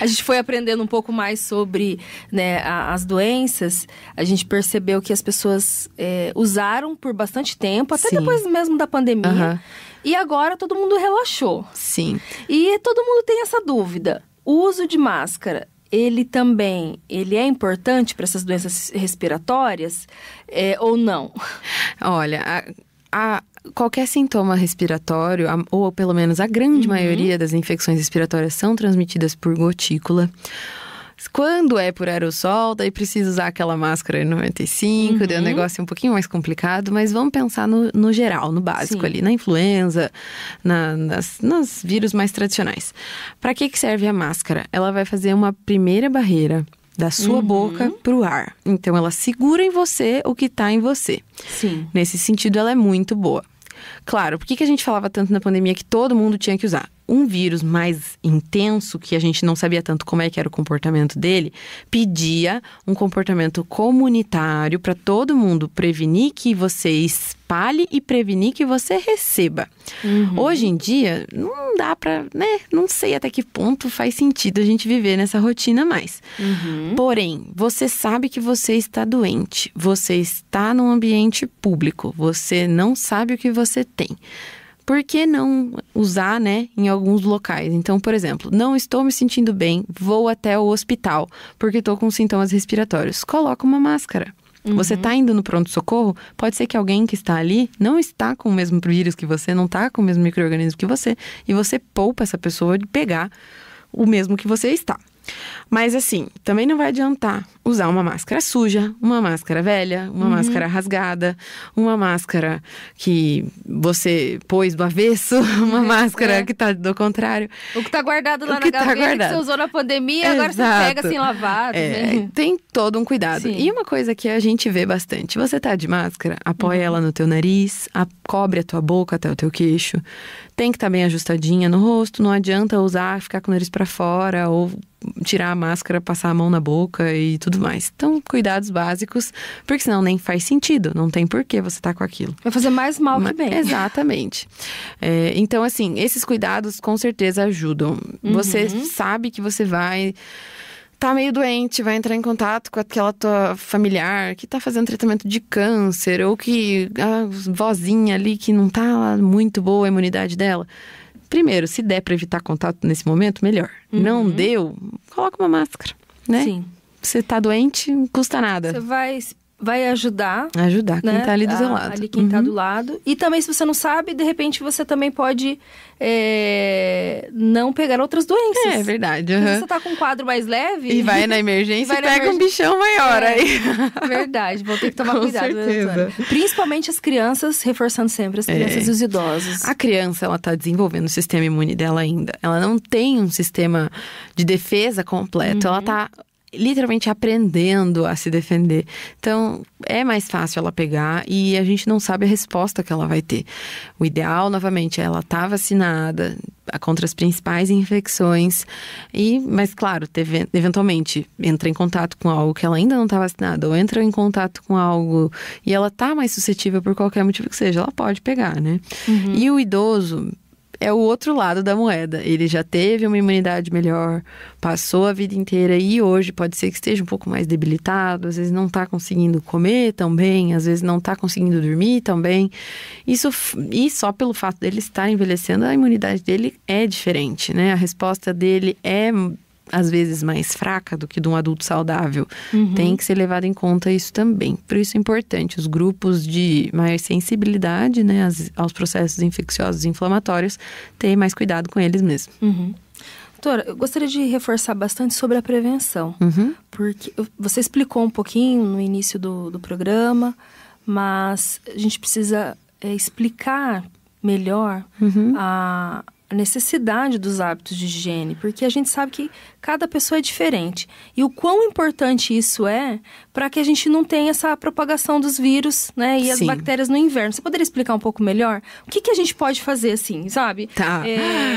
A gente foi aprendendo um pouco mais sobre, né, as doenças. A gente percebeu que as pessoas usaram por bastante tempo, até depois mesmo da pandemia. Uhum. E agora todo mundo relaxou. Sim. E todo mundo tem essa dúvida. O uso de máscara, ele é importante para essas doenças respiratórias ou não? Olha, qualquer sintoma respiratório, ou pelo menos a grande maioria das infecções respiratórias são transmitidas por gotícula. Quando é por aerossol, daí precisa usar aquela máscara N95, daí o negócio é um pouquinho mais complicado, mas vamos pensar no geral, no básico ali, na influenza, nos vírus mais tradicionais. Para que serve a máscara? Ela vai fazer uma primeira barreira da sua boca pro ar. Então, ela segura em você o que tá em você. Sim. Nesse sentido, ela é muito boa. Claro, por que a gente falava tanto na pandemia que todo mundo tinha que usar? Um vírus mais intenso, que a gente não sabia tanto como é que era o comportamento dele, pedia um comportamento comunitário para todo mundo prevenir que você espalhe e prevenir que você receba. Hoje em dia, não dá para, né? Não sei até que ponto faz sentido a gente viver nessa rotina mais. Porém, você sabe que você está doente, você está num ambiente público, você não sabe o que você tem. Por que não usar, né, em alguns locais? Então, por exemplo, não estou me sentindo bem, vou até o hospital porque estou com sintomas respiratórios. Coloca uma máscara. Você está indo no pronto-socorro, pode ser que alguém que está ali não está com o mesmo vírus que você, não está com o mesmo micro-organismo que você, e você poupa essa pessoa de pegar o mesmo que você está. Mas assim, também não vai adiantar usar uma máscara suja, uma máscara velha, uma máscara rasgada, uma máscara que você pôs do avesso, uma máscara que tá do contrário. O que tá guardado lá na gaveta que você usou na pandemia, agora você pega sem lavar. Tem todo um cuidado. Sim. E uma coisa que a gente vê bastante, você tá de máscara, apoia ela no teu nariz, cobre a tua boca até o teu queixo. Tem que estar bem ajustadinha no rosto, não adianta ficar com o nariz pra fora ou tirar a máscara, passar a mão na boca e tudo mais. Então, cuidados básicos, porque senão nem faz sentido, não tem porquê você tá com aquilo. Vai fazer mais mal que bem. Exatamente. Então, assim, esses cuidados com certeza ajudam. Você sabe que você tá meio doente, vai entrar em contato com aquela tua familiar que tá fazendo tratamento de câncer, ou que a vozinha ali que não tá muito boa a imunidade dela. Primeiro, se der para evitar contato nesse momento, melhor. Não deu, coloca uma máscara, né? Sim. Você tá doente, não custa nada. Você vai ajudar. Ajudar quem tá ali do seu lado. Ali quem tá do lado. E também, se você não sabe, de repente você também pode não pegar outras doenças. É verdade. Se você tá com um quadro mais leve... E vai na emergência e pega um bichão maior aí. Verdade, vou ter que tomar Com cuidado. certeza. Principalmente as crianças, reforçando sempre as crianças e os idosos. A criança, ela tá desenvolvendo o sistema imune dela ainda. Ela não tem um sistema de defesa completo. Ela tá literalmente aprendendo a se defender. Então, é mais fácil ela pegar e a gente não sabe a resposta que ela vai ter. O ideal, novamente, é ela estar vacinada contra as principais infecções. Mas, claro, eventualmente entra em contato com algo que ela ainda não está vacinada, ou entra em contato com algo e ela está mais suscetível por qualquer motivo que seja, ela pode pegar, né? E o idoso é o outro lado da moeda. Ele já teve uma imunidade melhor, passou a vida inteira e hoje pode ser que esteja um pouco mais debilitado, às vezes não está conseguindo comer tão bem, às vezes não está conseguindo dormir tão bem. E só pelo fato dele estar envelhecendo, a imunidade dele é diferente, né? A resposta dele é às vezes mais fraca do que de um adulto saudável. Tem que ser levado em conta isso também. Por isso é importante os grupos de maior sensibilidade, né, aos processos infecciosos e inflamatórios, ter mais cuidado com eles mesmo. Doutora, eu gostaria de reforçar bastante sobre a prevenção. Porque você explicou um pouquinho no início do programa, mas a gente precisa explicar melhor a necessidade dos hábitos de higiene, porque a gente sabe que cada pessoa é diferente. E o quão importante isso é para que a gente não tenha essa propagação dos vírus, né? E as bactérias no inverno. Você poderia explicar um pouco melhor? O que a gente pode fazer assim, sabe? Tá,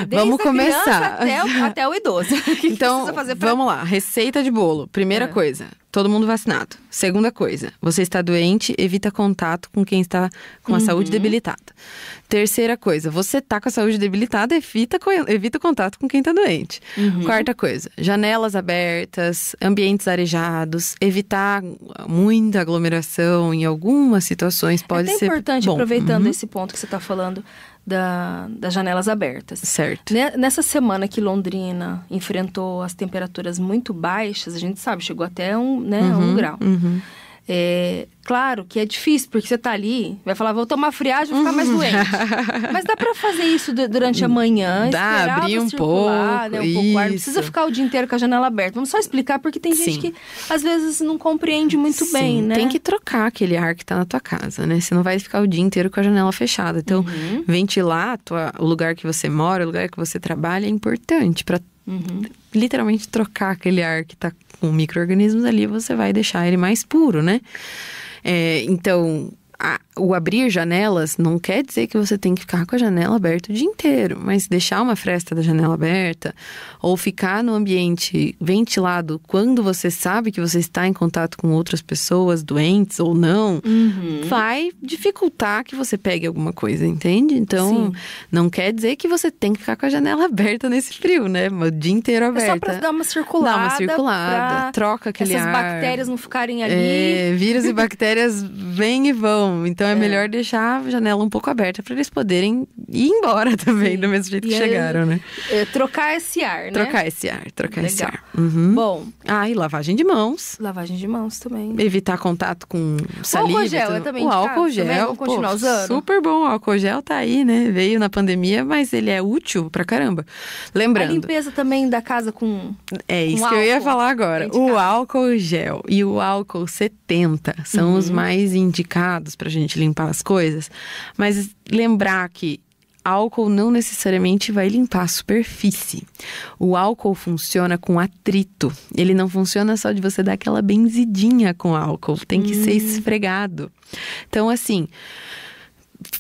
vamos começar. Até o idoso. Então, vamos lá. Receita de bolo. Primeira coisa, todo mundo vacinado. Segunda coisa, você está doente, evita contato com quem está com a saúde debilitada. Terceira coisa, você está com a saúde debilitada, evita contato com quem está doente. Quarta coisa, janelas abertas, ambientes arejados, evitar muita aglomeração em algumas situações pode ser bom. É importante, aproveitando esse ponto que você está falando das janelas abertas. Certo. Nessa semana que Londrina enfrentou as temperaturas muito baixas, a gente sabe, chegou até 1 grau. Claro que é difícil, porque você tá ali, vai falar, vou tomar friagem, vou ficar mais doente. Mas dá pra fazer isso durante a manhã, esperar abrir um pouco, né, um pouco o ar. Não precisa ficar o dia inteiro com a janela aberta. Vamos só explicar, porque tem gente que às vezes não compreende muito bem, né? Tem que trocar aquele ar que tá na tua casa, né? Você não vai ficar o dia inteiro com a janela fechada. Então, ventilar o lugar que você mora, o lugar que você trabalha é importante pra literalmente trocar aquele ar que tá com micro-organismos ali, você vai deixar ele mais puro, né? Então, o abrir janelas não quer dizer que você tem que ficar com a janela aberta o dia inteiro, mas deixar uma fresta da janela aberta ou ficar no ambiente ventilado quando você sabe que você está em contato com outras pessoas doentes ou não, vai dificultar que você pegue alguma coisa, entende? Então, não quer dizer que você tem que ficar com a janela aberta nesse frio, né? O dia inteiro aberta. É só pra dar uma circulada. Troca aquele ar. Essas bactérias não ficarem ali. Vírus e bactérias vêm e vão. Então, é melhor deixar a janela um pouco aberta para eles poderem ir embora também, do mesmo jeito que chegaram, né? Trocar esse ar, né? Trocar esse ar. Bom. E lavagem de mãos. Lavagem de mãos também. Evitar contato com saliva. O álcool gel é também. O álcool gel. Vamos continuar usando? Super bom. O álcool gel tá aí, né? Veio na pandemia, mas ele é útil pra caramba. Lembrando. A limpeza também da casa com isso que eu ia falar agora. O álcool gel e o álcool 70 são os mais indicados pra gente limpar as coisas. Mas lembrar que álcool não necessariamente vai limpar a superfície. O álcool funciona com atrito. Ele não funciona só de você dar aquela benzidinha com álcool. Tem que ser esfregado. Então, assim,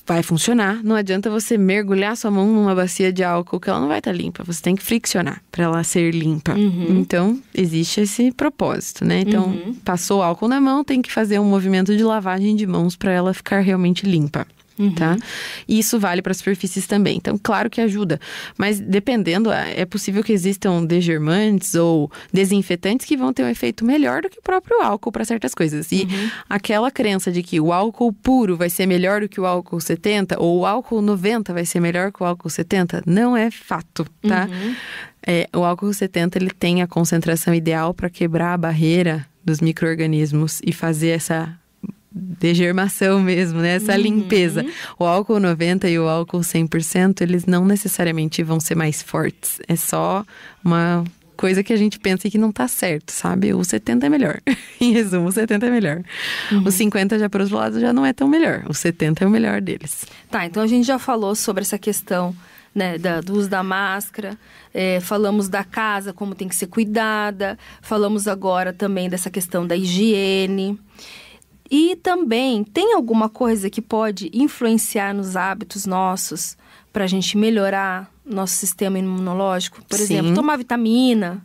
vai funcionar. Não adianta você mergulhar sua mão numa bacia de álcool que ela não vai estar limpa. Você tem que friccionar para ela ser limpa. Então, existe esse propósito, né? Então, passou álcool na mão, tem que fazer um movimento de lavagem de mãos para ela ficar realmente limpa. Tá? E isso vale para superfícies também. Então, claro que ajuda. Mas dependendo, é possível que existam degermantes ou desinfetantes que vão ter um efeito melhor do que o próprio álcool para certas coisas. E aquela crença de que o álcool puro vai ser melhor do que o álcool 70 ou o álcool 90 vai ser melhor que o álcool 70, não é fato, tá? O álcool 70, ele tem a concentração ideal para quebrar a barreira dos micro-organismos e fazer essa degermação mesmo, né? Essa limpeza. O álcool 90 e o álcool 100%, eles não necessariamente vão ser mais fortes. É só uma coisa que a gente pensa e que não tá certo, sabe? O 70 é melhor. Em resumo, o 70 é melhor. O 50 já para os lados já não é tão melhor. O 70 é o melhor deles. Tá, então a gente já falou sobre essa questão, né, do uso da máscara, falamos da casa, como tem que ser cuidada, falamos agora também dessa questão da higiene. E também, tem alguma coisa que pode influenciar nos hábitos nossos para a gente melhorar nosso sistema imunológico? Por exemplo, tomar vitamina,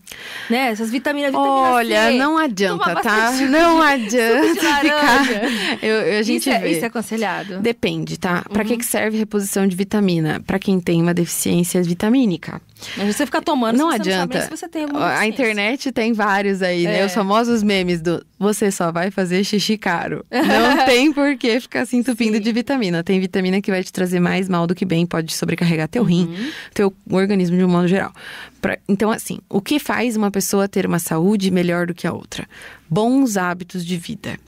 né? Essas vitaminas, Olha, C, não adianta, tá? Não adianta ficar... a gente vê. Isso é aconselhado? Depende, tá? Para que serve reposição de vitamina? Para quem tem uma deficiência vitamínica. Mas você ficar tomando, não você adianta. Não sabe se você tem alguma deficiência. A internet tem vários aí, né? Os famosos memes do você só vai fazer xixi caro. Não tem por que ficar se entupindo de vitamina. Tem vitamina que vai te trazer mais mal do que bem, pode sobrecarregar teu rim, teu organismo de um modo geral. Então, assim, o que faz uma pessoa ter uma saúde melhor do que a outra? Bons hábitos de vida.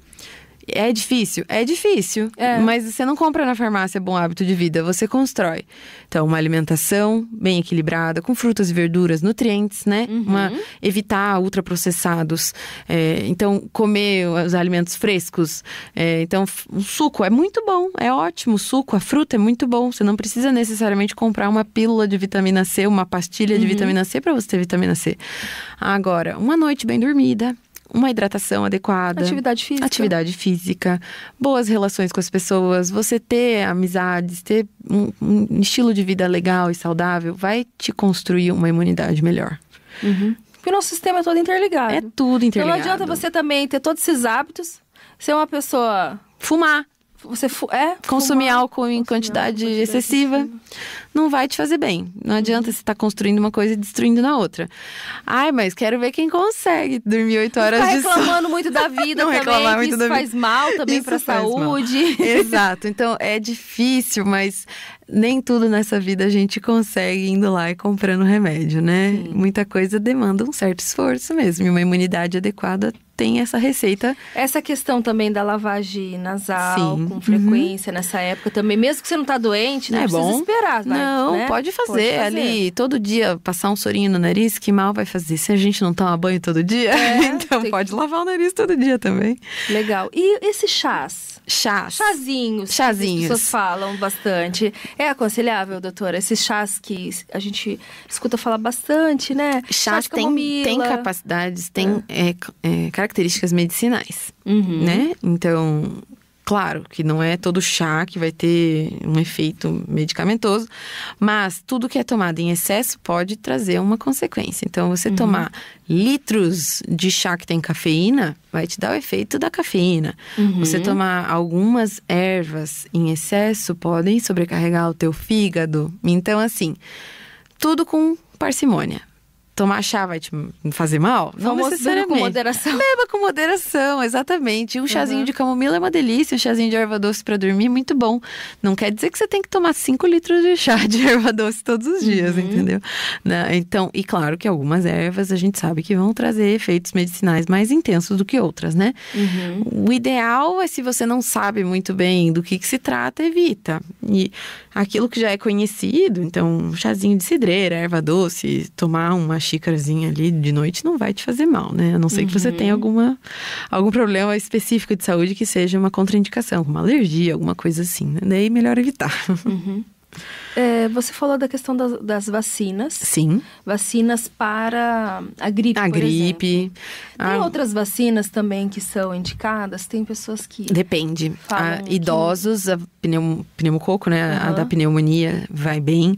É difícil? É difícil. Mas você não compra na farmácia bom hábito de vida, você constrói. Então, uma alimentação bem equilibrada, com frutas e verduras, nutrientes, né? Evitar ultraprocessados. Então, comer os alimentos frescos. Então, o suco é muito bom, é ótimo. O suco, a fruta é muito bom. Você não precisa necessariamente comprar uma pílula de vitamina C, uma pastilha de vitamina C para você ter vitamina C. Agora, uma noite bem dormida. Uma hidratação adequada. Atividade física. Boas relações com as pessoas. Você ter amizades, ter um estilo de vida legal e saudável vai te construir uma imunidade melhor. Porque o nosso sistema é todo interligado. É tudo interligado. Então não adianta você também ter todos esses hábitos, ser uma pessoa... Fumar. Consumir álcool em quantidade excessiva não vai te fazer bem. Não adianta você estar construindo uma coisa e destruindo na outra. Ai, mas quero ver quem consegue dormir 8 horas de sono. Reclamando muito da vida também, que isso faz mal também para a saúde. Exato. Então, é difícil, mas nem tudo nessa vida a gente consegue indo lá e comprando remédio, né? Sim. Muita coisa demanda um certo esforço mesmo. E uma imunidade adequada tem essa receita. Essa questão também da lavagem nasal, com frequência nessa época também. Mesmo que você não tá doente, não precisa esperar. Pode fazer ali, todo dia, passar um sorinho no nariz, que mal vai fazer? Se a gente não toma banho todo dia, então pode lavar o nariz todo dia também. Legal. E esses chás? Chazinhos. Que as pessoas falam bastante. É aconselhável, doutora? Esses chás que a gente escuta falar bastante, né? Chás tem capacidades, tem características medicinais, né? Então, claro que não é todo chá que vai ter um efeito medicamentoso, mas tudo que é tomado em excesso pode trazer uma consequência. Então, você tomar litros de chá que tem cafeína, vai te dar o efeito da cafeína. Você tomar algumas ervas em excesso podem sobrecarregar o teu fígado. Então, assim, tudo com parcimônia. Tomar chá vai te fazer mal? Não necessariamente. Beba com moderação. Beba com moderação, exatamente. Um chazinho de camomila é uma delícia, um chazinho de erva doce para dormir, muito bom. Não quer dizer que você tem que tomar 5 litros de chá de erva doce todos os dias, entendeu? Então, e claro que algumas ervas a gente sabe que vão trazer efeitos medicinais mais intensos do que outras, né? O ideal é, se você não sabe muito bem do que se trata, evita. E aquilo que já é conhecido, então, um chazinho de cidreira, erva doce, tomar uma xícarazinha ali de noite não vai te fazer mal, né? A não ser que você tenha algum problema específico de saúde que seja uma contraindicação, uma alergia, alguma coisa assim, né? Daí melhor evitar. Você falou da questão das vacinas. Sim. Vacinas para a gripe, por exemplo. Tem outras vacinas também que são indicadas? Tem pessoas que... Depende. Idosos, a pneumococo, né? A da pneumonia vai bem.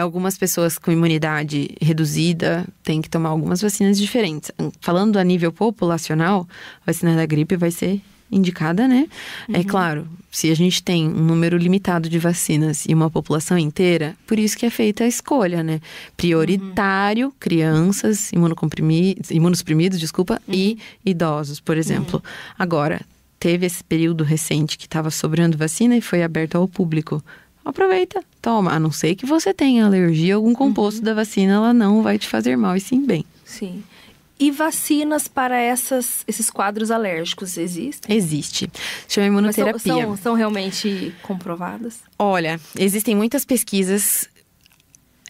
Algumas pessoas com imunidade reduzida têm que tomar algumas vacinas diferentes. Falando a nível populacional, a vacina da gripe vai ser indicada, né? É claro, se a gente tem um número limitado de vacinas e uma população inteira, por isso que é feita a escolha, né? Prioritário, crianças, imunossuprimidos, e idosos, por exemplo. Agora, teve esse período recente que estava sobrando vacina e foi aberto ao público. Aproveita, toma. A não ser que você tenha alergia a algum composto da vacina, ela não vai te fazer mal, e sim bem. Sim. E vacinas para esses quadros alérgicos existem? Existe. Chama imunoterapia. Mas são realmente comprovadas? Olha, existem muitas pesquisas.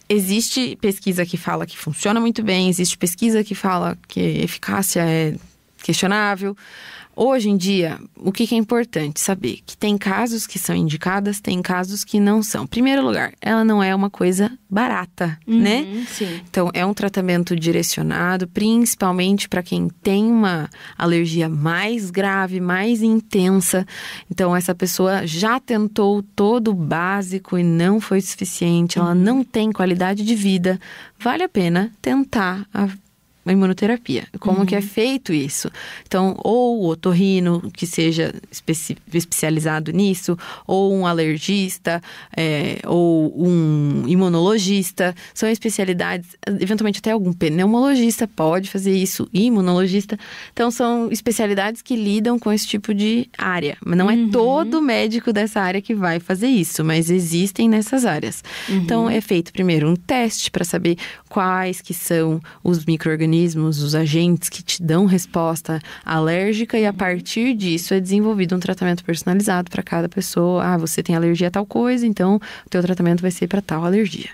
Existe pesquisa que fala que funciona muito bem. Existe pesquisa que fala que a eficácia é questionável. Hoje em dia, o que é importante saber? Que tem casos que são indicadas, tem casos que não são. Em primeiro lugar, ela não é uma coisa barata, né? Sim. Então, é um tratamento direcionado, principalmente para quem tem uma alergia mais grave, mais intensa. Então, essa pessoa já tentou todo o básico e não foi suficiente. Ela não tem qualidade de vida. Vale a pena tentar a imunoterapia. Como que é feito isso? Então, ou o otorrino, que seja especializado nisso, ou um alergista, ou um imunologista. São especialidades, eventualmente até algum pneumologista pode fazer isso, imunologista. Então, são especialidades que lidam com esse tipo de área. Mas não é todo médico dessa área que vai fazer isso, mas existem nessas áreas. Então, é feito primeiro um teste para saber quais que são os micro-organismos, os agentes que te dão resposta alérgica, e a partir disso é desenvolvido um tratamento personalizado para cada pessoa. Ah, você tem alergia a tal coisa, então o teu tratamento vai ser para tal alergia.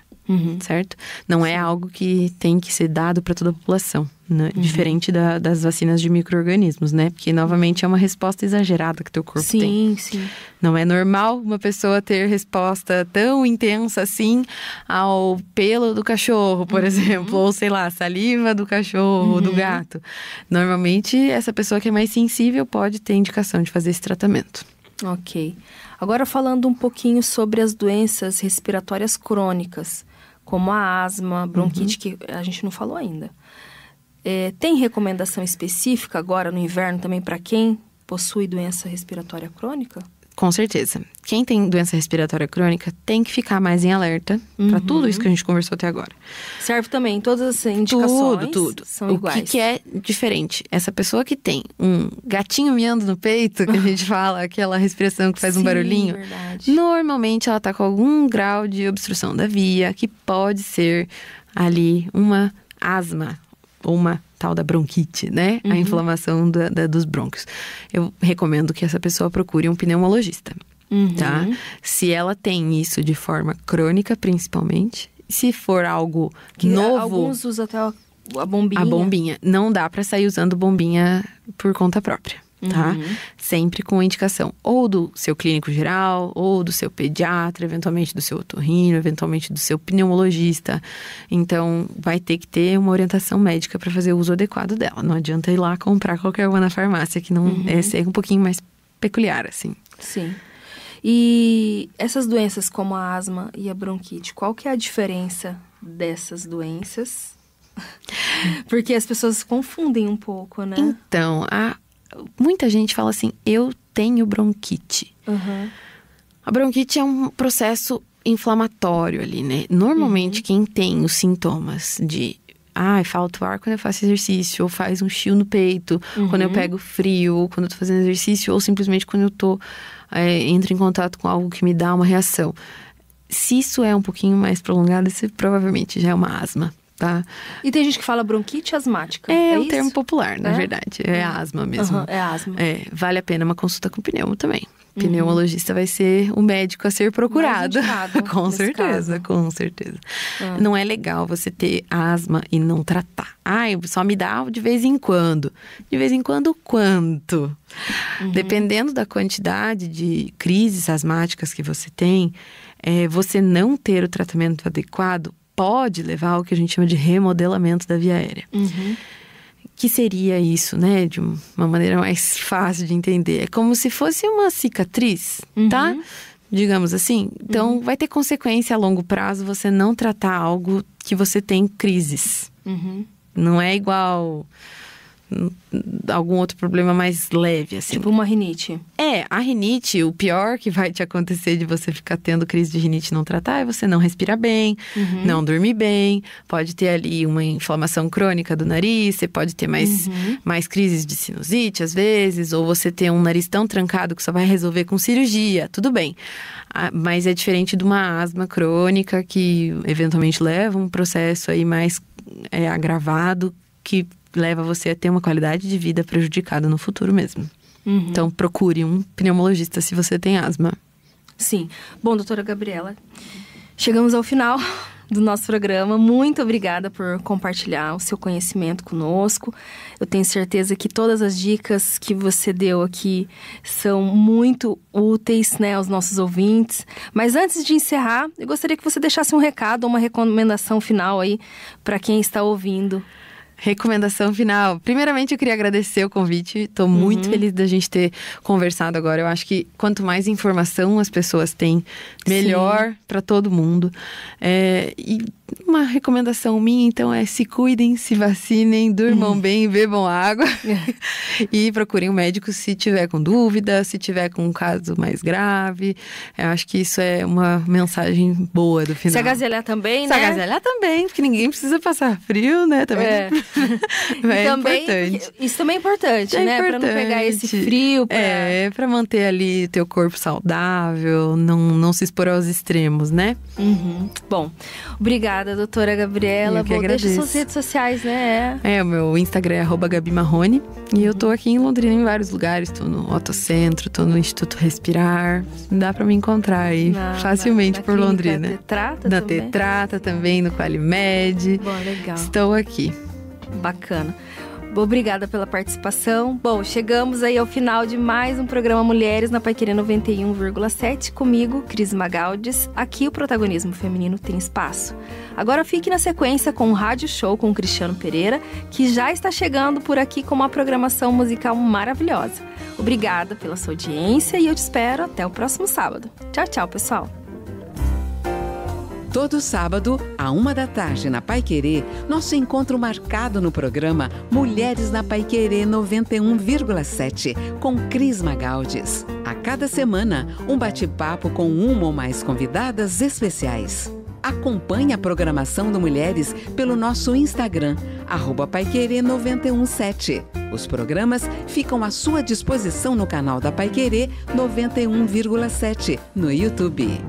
Certo? Não é algo que tem que ser dado para toda a população, né? Diferente das vacinas de micro-organismos, né? Porque, novamente, é uma resposta exagerada que teu corpo tem. Sim. Não é normal uma pessoa ter resposta tão intensa assim ao pelo do cachorro, por exemplo. Ou, sei lá, saliva do cachorro ou do gato. Normalmente, essa pessoa que é mais sensível pode ter indicação de fazer esse tratamento. Ok. Agora, falando um pouquinho sobre as doenças respiratórias crônicas, como a asma, bronquite, que a gente não falou ainda. Tem recomendação específica agora no inverno também para quem possui doença respiratória crônica? Com certeza. Quem tem doença respiratória crônica tem que ficar mais em alerta para tudo isso que a gente conversou até agora. Serve também, todas as indicações tudo. São iguais. O que é diferente? Essa pessoa que tem um gatinho miando no peito, que a gente fala, aquela respiração que faz um barulhinho, verdade. Normalmente ela tá com algum grau de obstrução da via, que pode ser ali uma asma ou uma tal da bronquite, né? A inflamação dos brônquios. Eu recomendo que essa pessoa procure um pneumologista, tá? Se ela tem isso de forma crônica, principalmente. Se for algo novo... Alguns usam até a bombinha. A bombinha. Não dá pra sair usando bombinha por conta própria, tá? Sempre com indicação ou do seu clínico geral, ou do seu pediatra, eventualmente do seu otorrino, eventualmente do seu pneumologista. Então, vai ter que ter uma orientação médica para fazer o uso adequado dela. Não adianta ir lá comprar qualquer uma na farmácia, que não é um pouquinho mais peculiar, assim. Sim. E essas doenças como a asma e a bronquite, qual que é a diferença dessas doenças? Porque as pessoas confundem um pouco, né? Então, muita gente fala assim, eu tenho bronquite. A bronquite é um processo inflamatório ali, né? Normalmente, quem tem os sintomas de... falta o ar quando eu faço exercício, ou faz um chill no peito, quando eu pego frio, ou quando eu tô fazendo exercício, ou simplesmente quando eu entro em contato com algo que me dá uma reação. Se isso é um pouquinho mais prolongado, isso provavelmente já é uma asma, tá? E tem gente que fala bronquite asmática. É um isso? termo popular, na verdade. É asma mesmo. É asma. Vale a pena uma consulta com pneumo também. Pneumologista vai ser o médico a ser procurado. Com certeza, com certeza. Não é legal você ter asma e não tratar. Só me dá de vez em quando. De vez em quando, quanto? Dependendo da quantidade de crises asmáticas que você tem, você não ter o tratamento adequado pode levar ao que a gente chama de remodelamento da via aérea. Que seria isso, né? De uma maneira mais fácil de entender. É como se fosse uma cicatriz, tá? Digamos assim. Então, vai ter consequência a longo prazo você não tratar algo que você tem crises. Não é igual algum outro problema mais leve, assim. Tipo uma rinite. A rinite, o pior que vai te acontecer de você ficar tendo crise de rinite e não tratar é você não respirar bem, não dormir bem, pode ter ali uma inflamação crônica do nariz, você pode ter mais crises de sinusite às vezes, ou você ter um nariz tão trancado que só vai resolver com cirurgia, tudo bem. Mas é diferente de uma asma crônica que eventualmente leva um processo aí mais agravado, que leva você a ter uma qualidade de vida prejudicada no futuro mesmo. Então, procure um pneumologista se você tem asma. Sim. Bom, doutora Gabriela, chegamos ao final do nosso programa. Muito obrigada por compartilhar o seu conhecimento conosco. Eu tenho certeza que todas as dicas que você deu aqui são muito úteis, né, aos nossos ouvintes. Mas antes de encerrar, eu gostaria que você deixasse um recado, uma recomendação final aí para quem está ouvindo. Recomendação final. Primeiramente, eu queria agradecer o convite. Estou muito feliz da gente ter conversado agora. Eu acho que quanto mais informação as pessoas têm, melhor para todo mundo. E uma recomendação minha, então, é se cuidem, se vacinem, durmam bem, bebam água e procurem um médico se tiver com dúvida, se tiver com um caso mais grave. Eu acho que isso é uma mensagem boa do final. Se agasalhar também, né? Se agasalhar também, porque ninguém precisa passar frio, né? Também é também, importante. Isso também é importante, né? Pra não pegar esse frio. Pra manter ali teu corpo saudável, não se expor aos extremos, né? Bom, obrigada, doutora Gabriela. Bom, deixa suas redes sociais, né? O meu Instagram é @GabiMarrone. E eu tô aqui em Londrina em vários lugares. Tô no Otocentro, tô no Instituto Respirar. Dá pra me encontrar aí facilmente por Londrina. Na Tetrata também, no Qualimed. Bom, legal. Estou aqui. Bacana. Obrigada pela participação. Bom, chegamos aí ao final de mais um programa Mulheres na Paiquerê 91,7. Comigo, Cris Magaldes. Aqui o protagonismo feminino tem espaço. Agora fique na sequência com o Rádio Show com o Cristiano Pereira, que já está chegando por aqui com uma programação musical maravilhosa. Obrigada pela sua audiência e eu te espero até o próximo sábado. Tchau, tchau, pessoal. Todo sábado, à 13h, na Paiquerê, nosso encontro marcado no programa Mulheres na Paiquerê 91,7, com Cris Magaldes. A cada semana, um bate-papo com uma ou mais convidadas especiais. Acompanhe a programação do Mulheres pelo nosso Instagram, @paiquerê917. Os programas ficam à sua disposição no canal da Paiquerê 91,7, no YouTube.